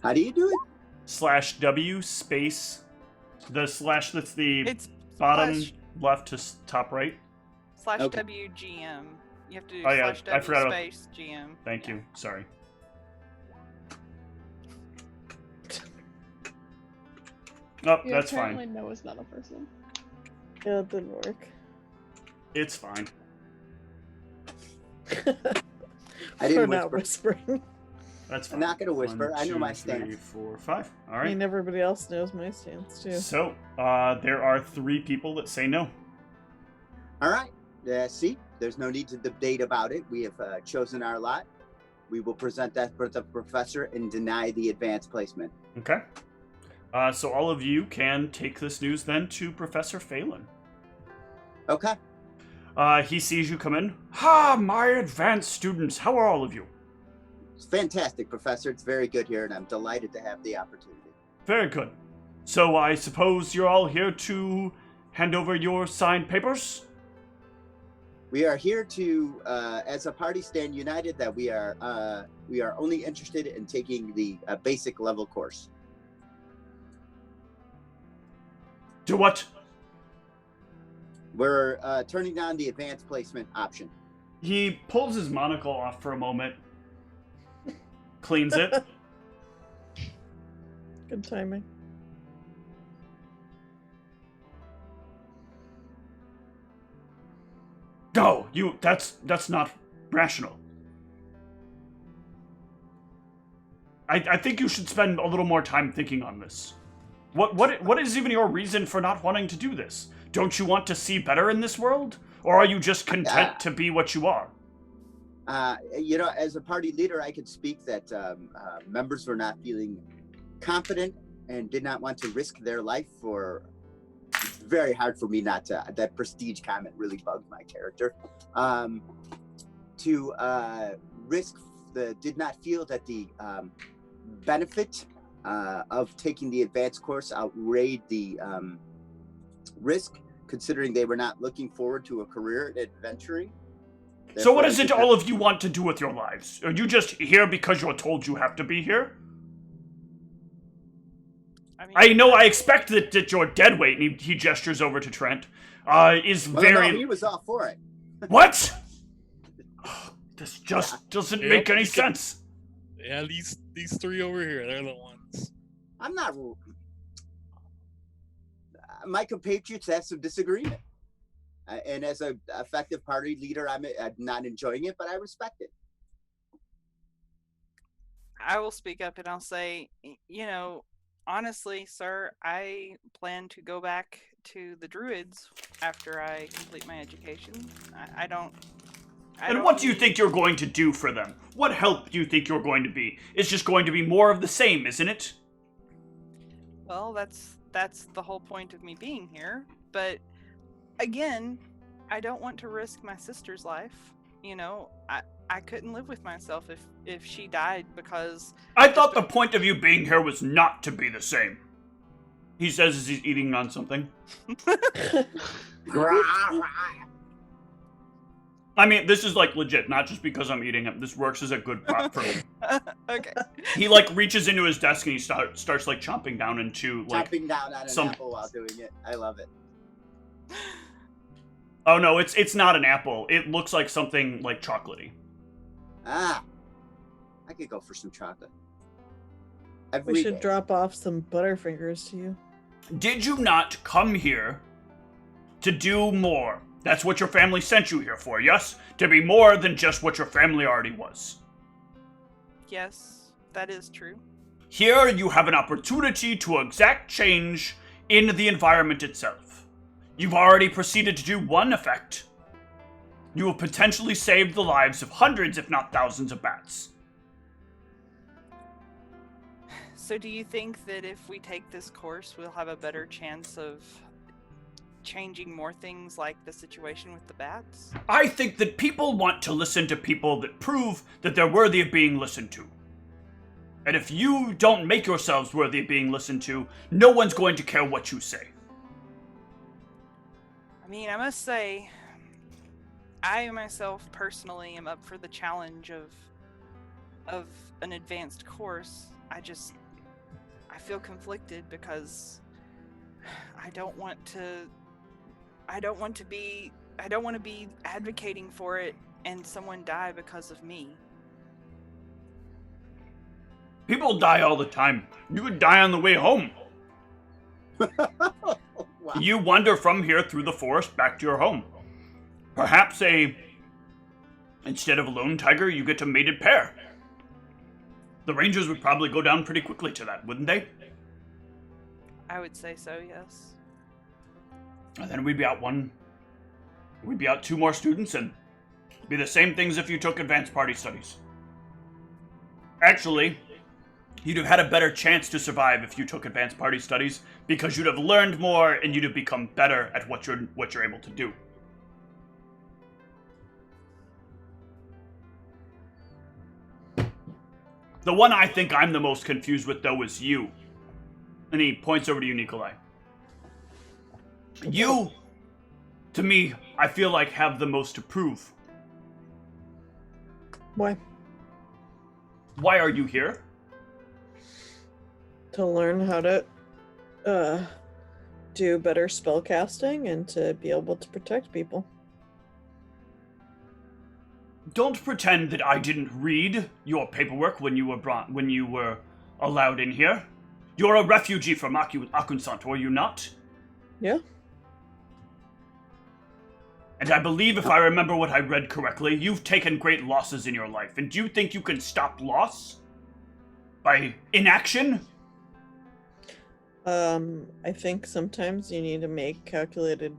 How do you do it? /W space, the slash that's the It's bottom left to top right. /WGM. You have to do Oh, yeah, /W I forgot about- space GM. Thank you. Sorry. Oh, Yeah, that's apparently fine. no is not a person. Yeah, it didn't work. It's fine. I didn't We're not whisper. whispering. That's fine. I'm not going to whisper. 1, I know my 2, 3, stance. 4, 5. All I right. mean, everybody else knows my stance too. So, there are 3 people that say no. All right. See, there's no need to debate about it. We have chosen our lot. We will present that for the professor and deny the advanced placement. Okay. So all of you can take this news then to Professor Phelan. Okay. He sees you come in. Ha, my advanced students. How are all of you? It's fantastic, Professor. It's very good here, and I'm delighted to have the opportunity. Very good. So I suppose you're all here to hand over your signed papers? We are here to, as a party, stand united that we are only interested in taking the basic level course. Do what? We're turning down the advanced placement option. He pulls his monocle off for a moment, cleans it. Good timing. Go! That's not rational. I think you should spend a little more time thinking on this. What is even your reason for not wanting to do this? Don't you want to see better in this world? Or are you just content to be what you are? As a party leader, I could speak that members were not feeling confident and did not want to risk their life for... It's very hard for me not to... That prestige comment really bugged my character. Did not feel that the benefit of taking the advanced course outweighed the risk, considering they were not looking forward to a career in adventuring. So what is it all of you want to do with your lives? Are you just here because you're told you have to be here? I know, I expect that your dead weight, and he gestures over to Trent, is very... No, he was all for it. What? This just doesn't make any sense. Yeah, these three over here, they're the ones. I'm not... My compatriots have some disagreement. And as an effective party leader, I'm not enjoying it, but I respect it. I will speak up and I'll say, honestly, sir, I plan to go back to the Druids after I complete my education. I don't... And what do you think you're going to do for them? What help do you think you're going to be? It's just going to be more of the same, isn't it? Well, that's the whole point of me being here. But again, I don't want to risk my sister's life. I couldn't live with myself if she died because... I thought the point of you being here was not to be the same. He says as he's eating on something. I mean, this is legit, not just because I'm eating it. This works as a good prop for me. Okay. He reaches into his desk and he starts chomping down into chomping down on an apple while doing it. I love it. Oh no, it's not an apple. It looks like something chocolatey. I could go for some chocolate. We should drop off some Butterfingers to you. Did you not come here to do more? That's what your family sent you here for, yes? To be more than just what your family already was. Yes, that is true. Here you have an opportunity to exact change in the environment itself. You've already proceeded to do one effect. You will potentially save the lives of hundreds, if not thousands, of bats. So do you think that if we take this course, we'll have a better chance of changing more things like the situation with the bats? I think that people want to listen to people that prove that they're worthy of being listened to. And if you don't make yourselves worthy of being listened to, no one's going to care what you say. I mean, I must say, I myself personally am up for the challenge of an advanced course. I feel conflicted because I don't want to be advocating for it and someone die because of me. People die all the time. You could die on the way home. Wow. You wander from here through the forest back to your home. Perhaps instead of a lone tiger, you get a mated pair. The rangers would probably go down pretty quickly to that, wouldn't they? I would say so, yes. And then we'd be out 2 more students, and it'd be the same things if you took advanced party studies. Actually, you'd have had a better chance to survive if you took advanced party studies, because you'd have learned more and you'd have become better at what you're able to do. The one I think I'm the most confused with, though, is you. And he points over to you, Nikolai. You, to me, I feel like have the most to prove. Why? Why are you here? To learn how to do better spellcasting and to be able to protect people. Don't pretend that I didn't read your paperwork when you were allowed in here. You're a refugee from Akunsant, were you not? Yeah. And I believe, if I remember what I read correctly, you've taken great losses in your life. And do you think you can stop loss by inaction? I think sometimes you need to make calculated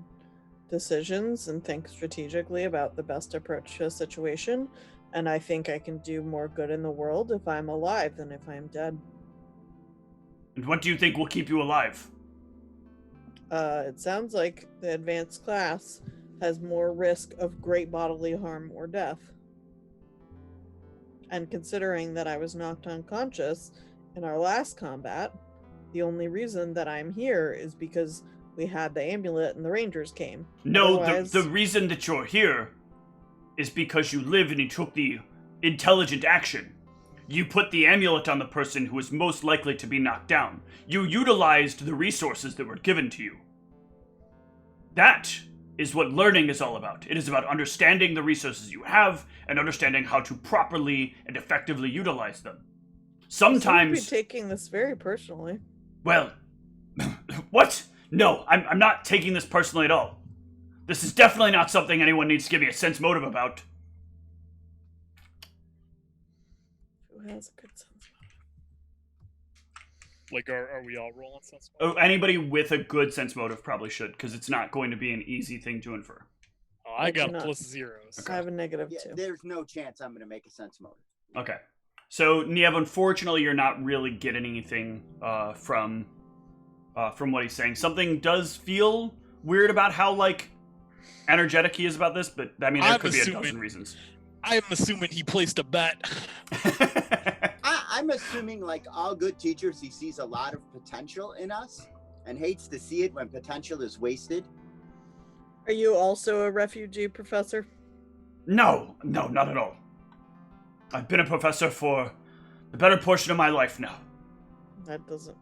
decisions and think strategically about the best approach to a situation, and I think I can do more good in the world if I'm alive than if I'm dead. And what do you think will keep you alive? It sounds like the advanced class has more risk of great bodily harm or death. And considering that I was knocked unconscious in our last combat, the only reason that I'm here is because we had the amulet and the rangers came. No, Otherwise... the reason that you're here is because you live and you took the intelligent action. You put the amulet on the person who is most likely to be knocked down. You utilized the resources that were given to you. That is what learning is all about. It is about understanding the resources you have and understanding how to properly and effectively utilize them. Sometimes... You seem to be taking this very personally. Well, what? No, I'm not taking this personally at all. This is definitely not something anyone needs to give me a sense motive about. Who has a good sense motive? Like, are we all rolling sense motive? Oh, anybody with a good sense motive probably should, because it's not going to be an easy thing to infer. Oh, I got +0. Okay. I have a -2. There's no chance I'm going to make a sense motive. Okay. So, Niev, unfortunately, you're not really getting anything from what he's saying. Something does feel weird about how, like, energetic he is about this, but, I mean, there could be a dozen reasons. I'm assuming he placed a bet. I'm assuming, like all good teachers, he sees a lot of potential in us and hates to see it when potential is wasted. Are you also a refugee professor? No, not at all. I've been a professor for the better portion of my life now. That doesn't...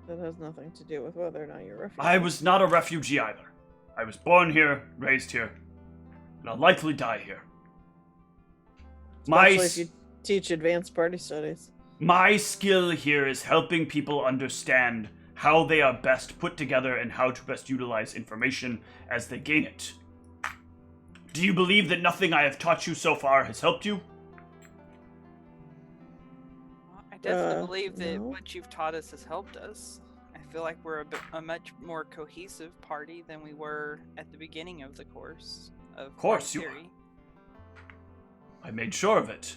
That has nothing to do with whether or not you're a refugee. I was not a refugee either. I was born here, raised here, and I'll likely die here. Especially if you teach advanced party studies. My skill here is helping people understand how they are best put together and how to best utilize information as they gain it. Do you believe that nothing I have taught you so far has helped you? I definitely believe that what you've taught us has helped us. I feel like we're a much more cohesive party than we were at the beginning of the course. Of course you are. I made sure of it.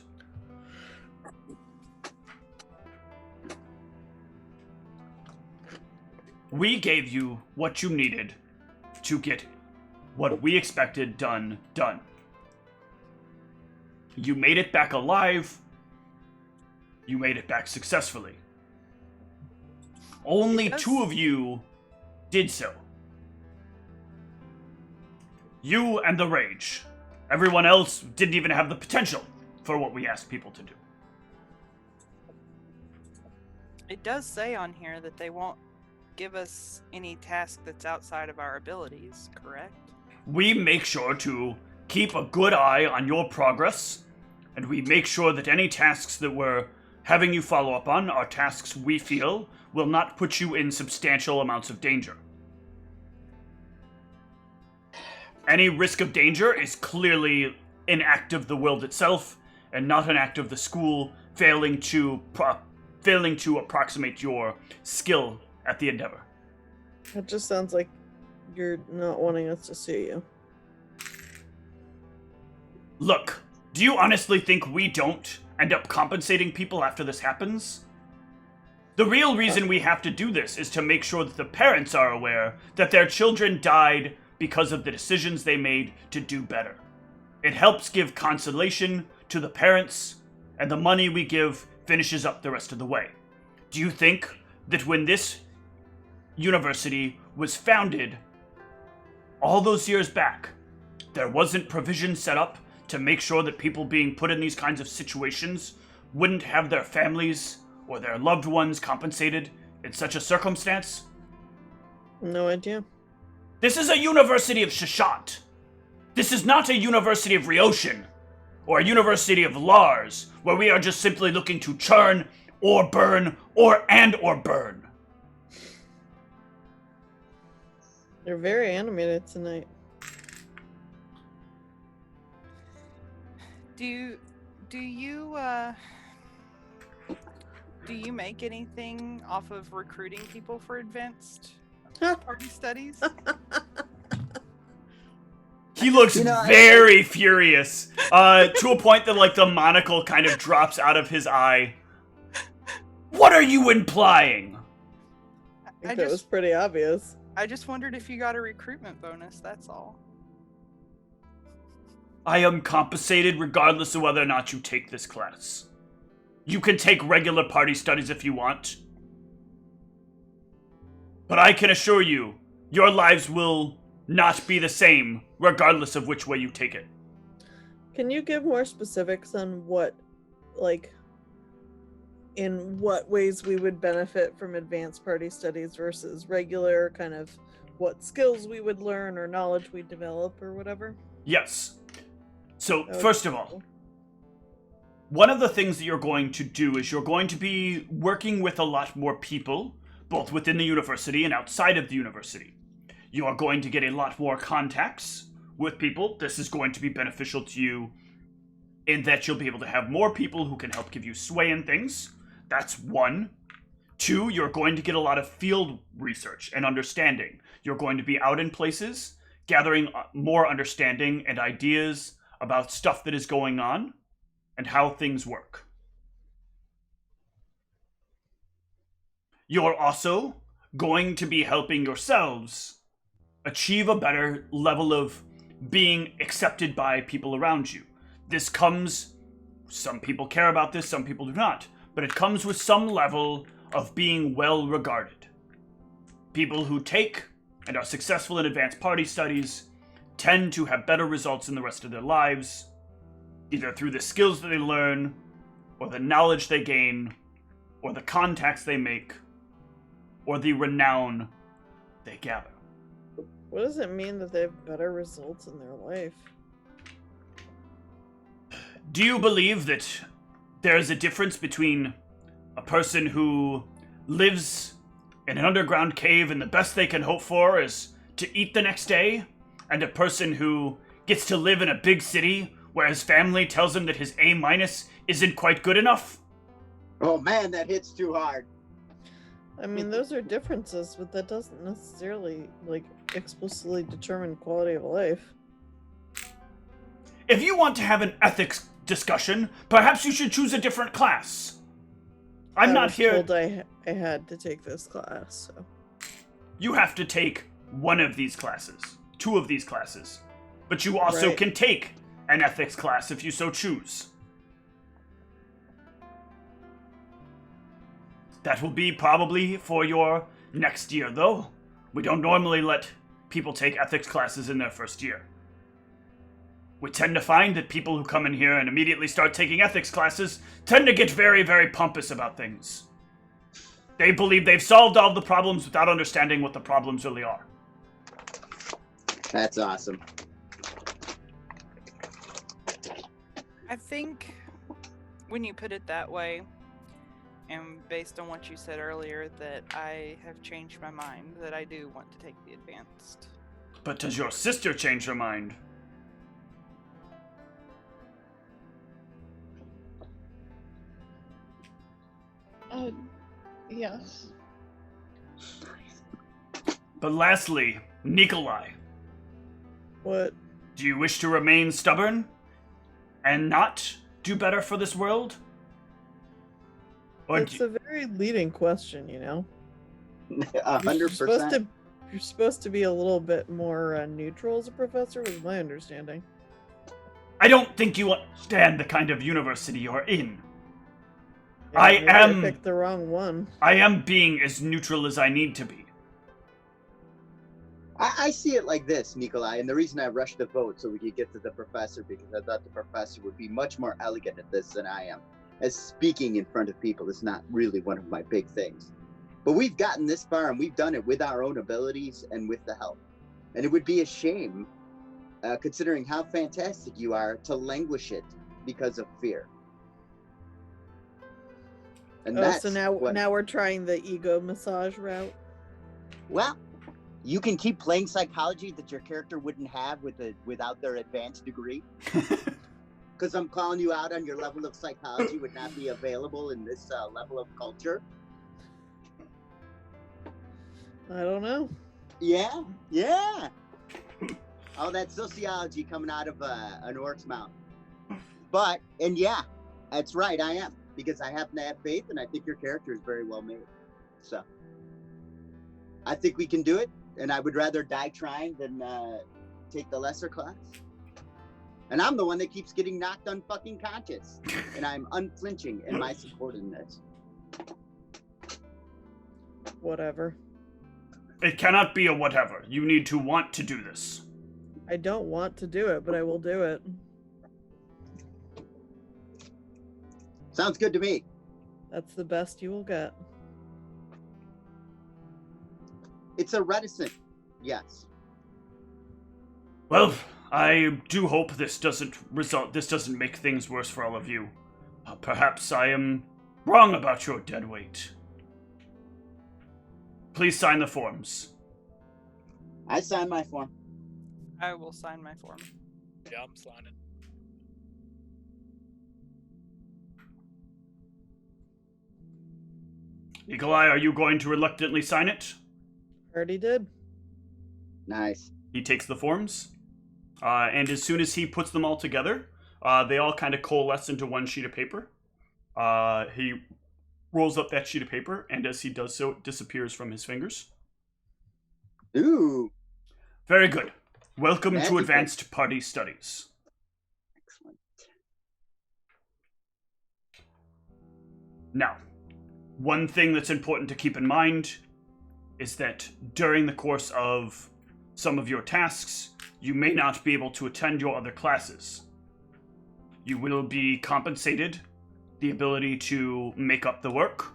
We gave you what you needed to get what we expected done. You made it back alive. You made it back successfully. Only 2 of you did so. You and the Rage. Everyone else didn't even have the potential for what we asked people to do. It does say on here that they won't give us any task that's outside of our abilities, correct? We make sure to keep a good eye on your progress, and we make sure that any tasks that we're having you follow up on are tasks we feel will not put you in substantial amounts of danger. Any risk of danger is clearly an act of the world itself, and not an act of the school failing to approximate your skill at the endeavor. It just sounds like you're not wanting us to sue you. Look, do you honestly think we don't end up compensating people after this happens? The real reason we have to do this is to make sure that the parents are aware that their children died because of the decisions they made to do better. It helps give consolation to the parents, and the money we give finishes up the rest of the way. Do you think that when this university was founded all those years back, there wasn't provision set up to make sure that people being put in these kinds of situations wouldn't have their families or their loved ones compensated in such a circumstance? No idea. This is a University of Shashat. This is not a University of Ryotion or a University of Lars, where we are just simply looking to churn or burn or burn. You're very animated tonight. Do you Do you make anything off of recruiting people for advanced party studies? He looks very furious, to a point that, like, the monocle kind of drops out of his eye. What are you implying? I think that was pretty obvious. I just wondered if you got a recruitment bonus, that's all. I am compensated regardless of whether or not you take this class. You can take regular party studies if you want. But I can assure you, your lives will not be the same, regardless of which way you take it. Can you give more specifics on what, like, in what ways we would benefit from advanced party studies versus regular, kind of what skills we would learn or knowledge we develop or whatever? Yes. So, first of all, one of the things that you're going to do is you're going to be working with a lot more people, both within the university and outside of the university. You are going to get a lot more contacts with people. This is going to be beneficial to you in that you'll be able to have more people who can help give you sway in things. That's one. Two, you're going to get a lot of field research and understanding. You're going to be out in places, gathering more understanding and ideas about stuff that is going on and how things work. You're also going to be helping yourselves achieve a better level of being accepted by people around you. This comes, some people care about this, some people do not, but it comes with some level of being well regarded. People who take and are successful in advanced party studies tend to have better results in the rest of their lives, either through the skills that they learn, or the knowledge they gain, or the contacts they make, or the renown they gather. What does it mean that they have better results in their life? Do you believe that there is a difference between a person who lives in an underground cave and the best they can hope for is to eat the next day, and a person who gets to live in a big city where his family tells him that his A- isn't quite good enough? Oh man, that hits too hard. I mean, those are differences, but that doesn't necessarily, like, explicitly determine quality of life. If you want to have an ethics discussion, perhaps you should choose a different class. I'm not here. I was told I had to take this class, so. You have to take one of these classes, 2 of these classes, but you also can take an ethics class if you so choose. That will be probably for your next year, though. We don't normally let people take ethics classes in their first year. We tend to find that people who come in here and immediately start taking ethics classes tend to get very, very pompous about things. They believe they've solved all the problems without understanding what the problems really are. That's awesome. I think when you put it that way, and based on what you said earlier, that I have changed my mind, that I do want to take the advanced. But does your sister change her mind? Yes. But lastly, Nikolai. What? Do you wish to remain stubborn and not do better for this world? Or It's a very leading question, you know? 100%. You're supposed to be a little bit more neutral as a professor, was my understanding. I don't think you understand the kind of university you're in. Yeah, I picked the wrong one. I am being as neutral as I need to be. I see it like this, Nikolai, and the reason I rushed the vote so we could get to the professor, because I thought the professor would be much more elegant at this than I am. As speaking in front of people is not really one of my big things. But we've gotten this far, and we've done it with our own abilities and with the help. And it would be a shame, considering how fantastic you are, to languish it because of fear. And so now we're trying the ego massage route. Well, you can keep playing psychology that your character wouldn't have without their advanced degree. because I'm calling you out on your level of psychology would not be available in this level of culture? I don't know. Yeah. All that sociology coming out of an orc's mouth. But, and yeah, that's right, I am. Because I happen to have faith, and I think your character is very well made. So, I think we can do it, and I would rather die trying than take the lesser class. And I'm the one that keeps getting knocked unfucking conscious, and I'm unflinching in my support in this. Whatever. It cannot be a whatever. You need to want to do this. I don't want to do it, but I will do it. Sounds good to me. That's the best you will get. It's a reticent yes. Well, I do hope this doesn't make things worse for all of you. Perhaps I am wrong about your dead weight. Please sign the forms. I signed my form. I will sign my form. Yeah, I'm signing. Nikolai, are you going to reluctantly sign it? Already did. Nice. He takes the forms, and as soon as he puts them all together, they all kind of coalesce into one sheet of paper. He rolls up that sheet of paper, and as he does so, it disappears from his fingers. Ooh. Very good. Welcome Magical. to Advanced Party Studies. Excellent. Now, one thing that's important to keep in mind is that during the course of some of your tasks, you may not be able to attend your other classes. You will be compensated the ability to make up the work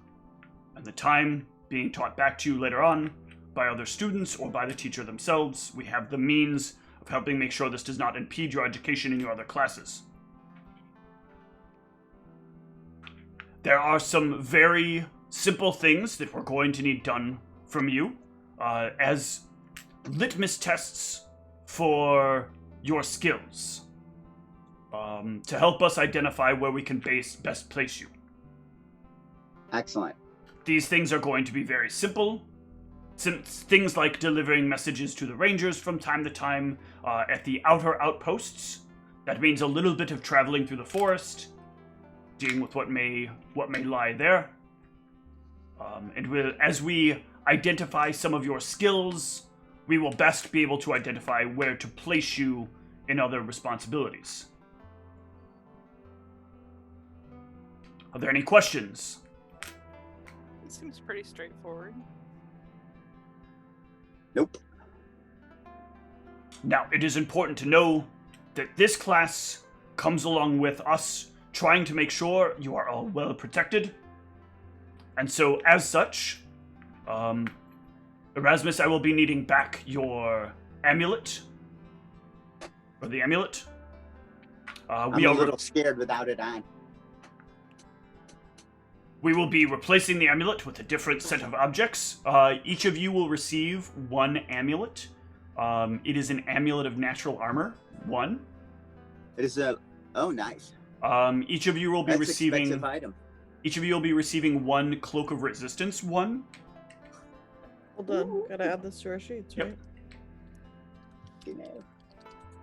and the time being taught back to you later on by other students or by the teacher themselves. We have the means of helping make sure this does not impede your education in your other classes. There are some very simple things that we're going to need done from you as litmus tests for your skills. To help us identify where we can best place you. Excellent. These things are going to be very simple. Things like delivering messages to the rangers from time to time at the outer outposts. That means a little bit of traveling through the forest, dealing with what may lie there. And as we identify some of your skills, we will best be able to identify where to place you in other responsibilities. Are there any questions? It seems pretty straightforward. Nope. Now, it is important to know that this class comes along with us trying to make sure you are all well protected. And so, as such, Erasmus, I will be needing back your amulet. Or the amulet. I'm a little scared without it on. We will be replacing the amulet with a different set of objects. Each of you will receive one amulet. It is an amulet of natural armor, 1. It is a... Oh, nice. Each of you will be receiving... Expensive item. Each of you will be receiving 1 cloak of resistance, 1. Hold on, gotta add this to our sheets, right? Yep.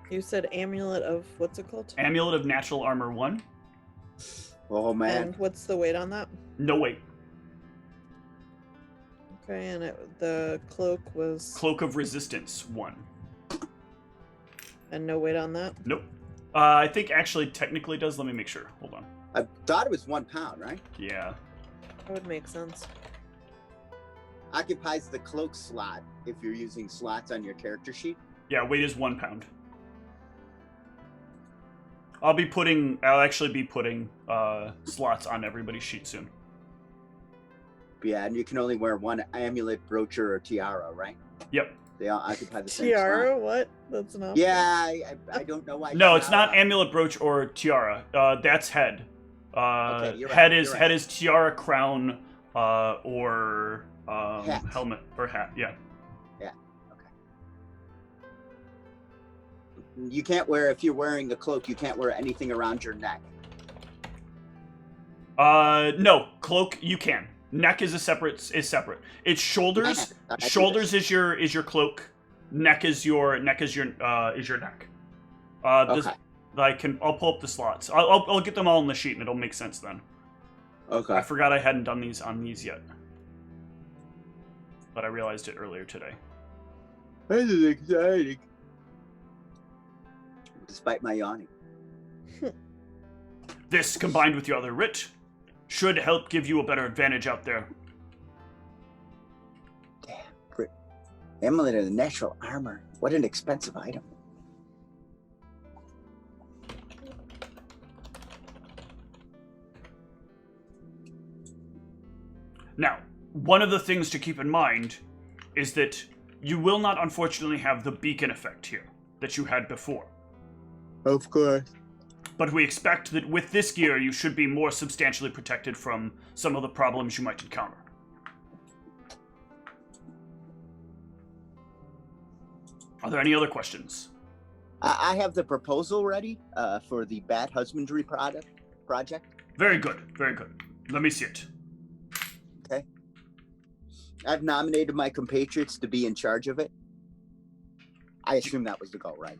You said amulet of, what's it called? Amulet of natural armor, 1. Oh, man. And what's the weight on that? No weight. Okay, and the cloak was... Cloak of resistance, 1. And no weight on that? Nope. I think actually technically does. Let me make sure. Hold on. I thought it was 1 pound, right? Yeah. That would make sense. Occupies the cloak slot if you're using slots on your character sheet. Yeah, weight is 1 pound. I'll actually be putting slots on everybody's sheet soon. Yeah, and you can only wear 1 amulet, broocher, or tiara, right? Yep. They all occupy the same Tiara? slot. What? That's not... Yeah, I don't know why. No, it's not amulet, brooch, or tiara. That's head. Okay, you're head right, is you're head right. is tiara, crown, or Hat. helmet or hat. Yeah. Yeah. You can't wear, if you're wearing a cloak, you can't wear anything around your neck. No, cloak you can. Neck is separate. It's shoulders. Shoulders is your cloak. Neck is your neck. Okay. I'll pull up the slots. I'll get them all on the sheet and it'll make sense then. Okay. I forgot I hadn't done these on these yet, but I realized it earlier today. This is exciting. Despite my yawning. This, combined with your other writ, should help give you a better advantage out there. Damn. Amulet of the natural armor. What an expensive item. Now, one of the things to keep in mind is that you will not unfortunately have the beacon effect here that you had before. Of course. But we expect that with this gear, you should be more substantially protected from some of the problems you might encounter. Are there any other questions? I have the proposal ready for the Bat Husbandry project. Very good, very good. Let me see it. Okay. I've nominated my compatriots to be in charge of it. I assume that was the goal, right?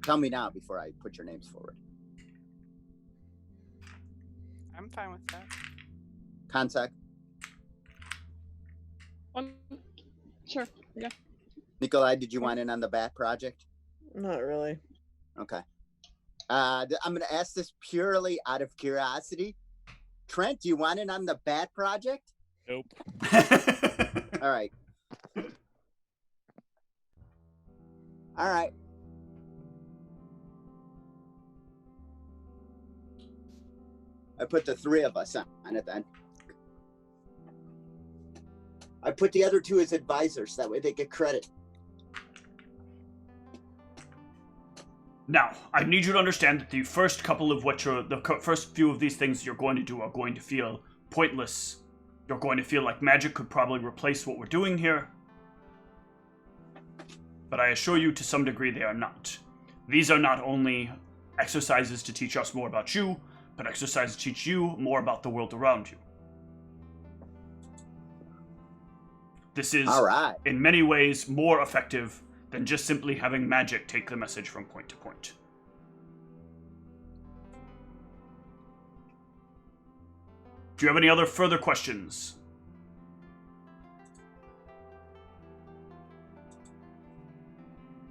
Tell me now before I put your names forward. I'm fine with that. Contact. Sure. Yeah. Nikolai, did you want in on the Bat project? Not really. Okay. I'm going to ask this purely out of curiosity. Trent, do you want in on the Bat project? Nope. All right. All right. I put the three of us on it then. I put the other two as advisors. That way they get credit. Now, I need you to understand that the first couple of first few of these things you're going to do are going to feel pointless. You're going to feel like magic could probably replace what we're doing here. But I assure you, to some degree, they are not. These are not only exercises to teach us more about you, but exercises to teach you more about the world around you. This is, all right, in many ways, more effective than just simply having magic take the message from point to point. Do you have any other further questions?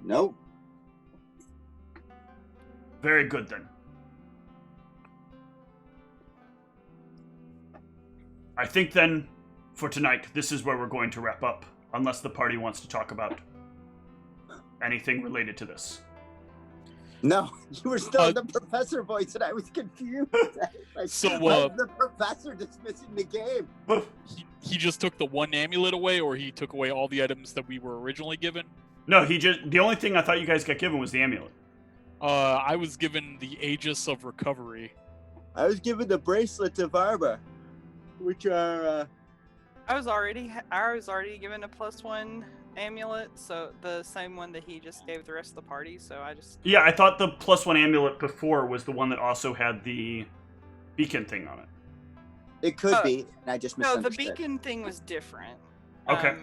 No. Very good, then. I think, then, for tonight, this is where we're going to wrap up, unless the party wants to talk about anything related to this. No, you were still in the professor voice, and I was confused. Like, so, the professor dismissing the game. He just took the one amulet away, or he took away all the items that we were originally given? No, the only thing I thought you guys got given was the amulet. I was given the Aegis of Recovery. I was given the bracelets of armor, which are, I was already given a +1 amulet, so the same one that he just gave the rest of the party, so I just... Yeah, I thought the +1 amulet before was the one that also had the beacon thing on it. It could be, and I just misunderstood. No, the beacon thing was different. Okay.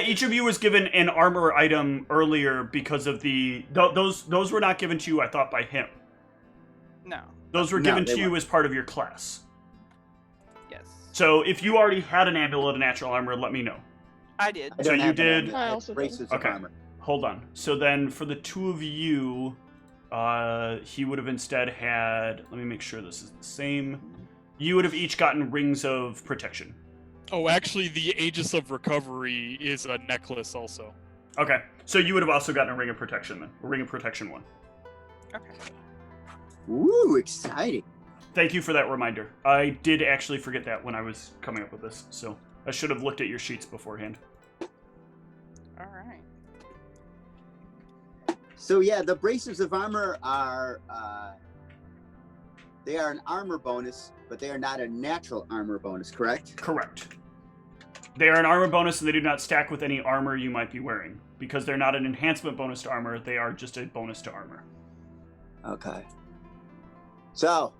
Each of you was given an armor item earlier because of the... Those were not given to you, I thought, by him. No. Those were given to you as part of your class. Yes. So if you already had an amulet of natural armor, let me know. I did. So you did... I also did. Okay. Armor. Hold on. So then for the two of you, he would have instead had... Let me make sure this is the same. You would have each gotten rings of protection. Oh, actually, the Aegis of Recovery is a necklace also. Okay. So you would have also gotten a ring of protection then. A ring of protection one. Okay. Ooh, exciting. Thank you for that reminder. I did actually forget that when I was coming up with this, so I should have looked at your sheets beforehand. All right. So yeah, the braces of armor are they are an armor bonus, but they are not a natural armor bonus, correct? Correct. They are an armor bonus, and they do not stack with any armor you might be wearing. Because they're not an enhancement bonus to armor, they are just a bonus to armor. Okay. So,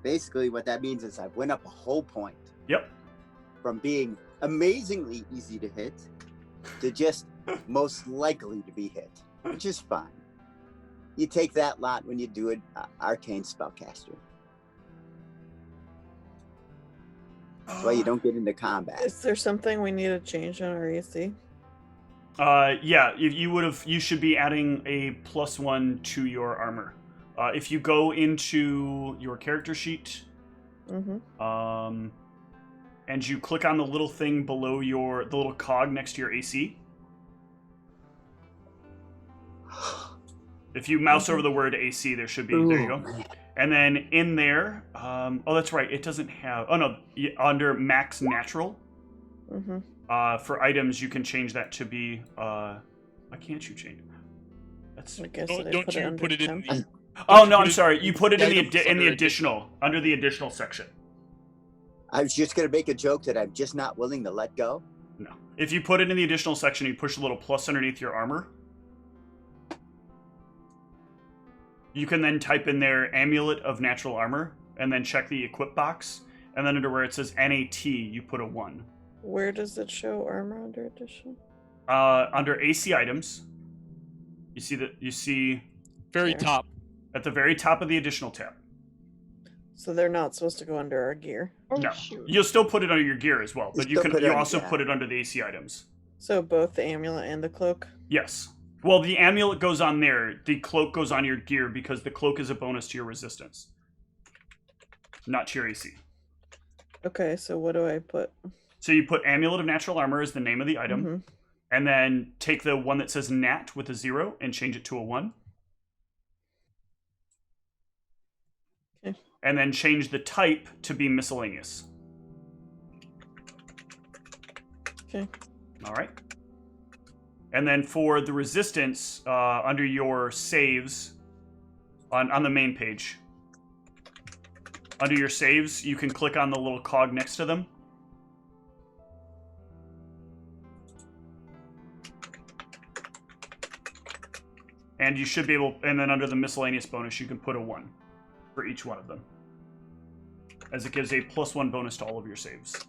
basically what that means is I've went up a whole point. Yep. From being amazingly easy to hit to just most likely to be hit, which is fine. You take that lot when you do an arcane spellcaster. That's why you don't get into combat. Is there something we need to change on our AC? Yeah, you should be adding a +1 to your armor. If you go into your character sheet, and you click on the little thing below the little cog next to your AC. If you mouse over the word AC, there should be. There you go. And then in there, oh, that's right. It doesn't have. Oh no, under Max Natural. For items, you can change that to be. Why can't you change it? That's. I guess Don't you put it in the? Oh no, I'm sorry. You put it in the additional under the additional section. I was just gonna make a joke that I'm just not willing to let go. No, if you put it in the additional section, you push a little plus underneath your armor. You can then type in there Amulet of Natural Armor, and then check the equip box, and then under where it says NAT, you put a 1. Where does it show armor under addition? Under AC items, you see Very top. at the very top of the additional tab. So they're not supposed to go under our gear. Oh, No, shoot. you'll still put it under your gear as well, but you also put it under the AC items. So both the amulet and the cloak? Yes. Well, the amulet goes on there. The cloak goes on your gear because the cloak is a bonus to your resistance, not to your AC. Okay, so what do I put? So you put Amulet of Natural Armor as the name of the item, and then take the one that says Nat with a 0 and change it to a 1. Okay. And then change the type to be miscellaneous. Okay. All right. And then for the resistance, under your saves, on the main page, under your saves, you can click on the little cog next to them. And you should be able, and then under the miscellaneous bonus, you can put a 1 for each one of them, as it gives a +1 bonus to all of your saves.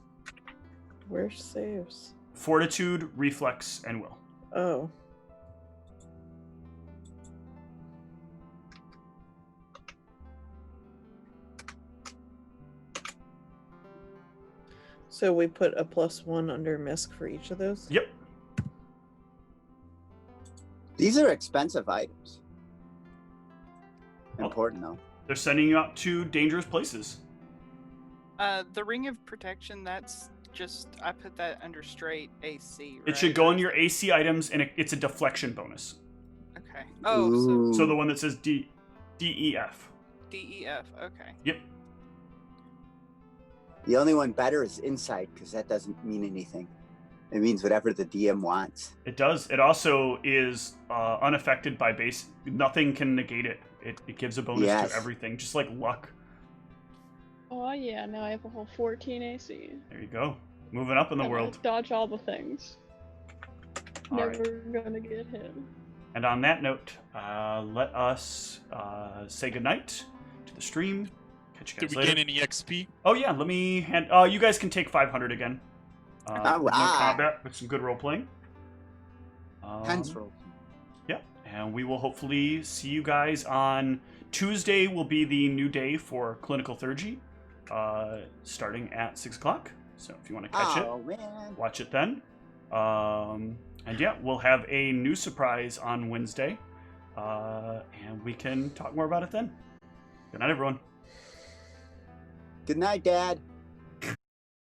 Where's saves? Fortitude, Reflex, and Will. Oh. So we put a +1 under misc for each of those? Yep. These are expensive items. Important though. They're sending you out to dangerous places. The Ring of Protection, that's just, I put that under straight AC, right? It should go in your AC items, and it's a deflection bonus. Okay. Oh, So the one that says DEF. DEF, okay. Yep. The only one better is Insight, because that doesn't mean anything. It means whatever the DM wants. It does. It also is unaffected by base. Nothing can negate it. It gives a bonus to everything, just like luck. Oh yeah, now I have a whole 14 AC. There you go. Moving up in the I'm world. gonna dodge all the things. All Never right. gonna get hit. And on that note, let us say goodnight to the stream. Catch you guys Did we later. gain any XP? Oh yeah, let me hand. You guys can take 500 again. No combat, but some good role playing. Hence roll. Yeah, and we will hopefully see you guys on Tuesday. Will be the new day for Clinical Theurgy, starting at 6 o'clock. So if you want to catch it, watch it then. And yeah, we'll have a new surprise on Wednesday, and we can talk more about it then. Good night, everyone. Good night, Dad.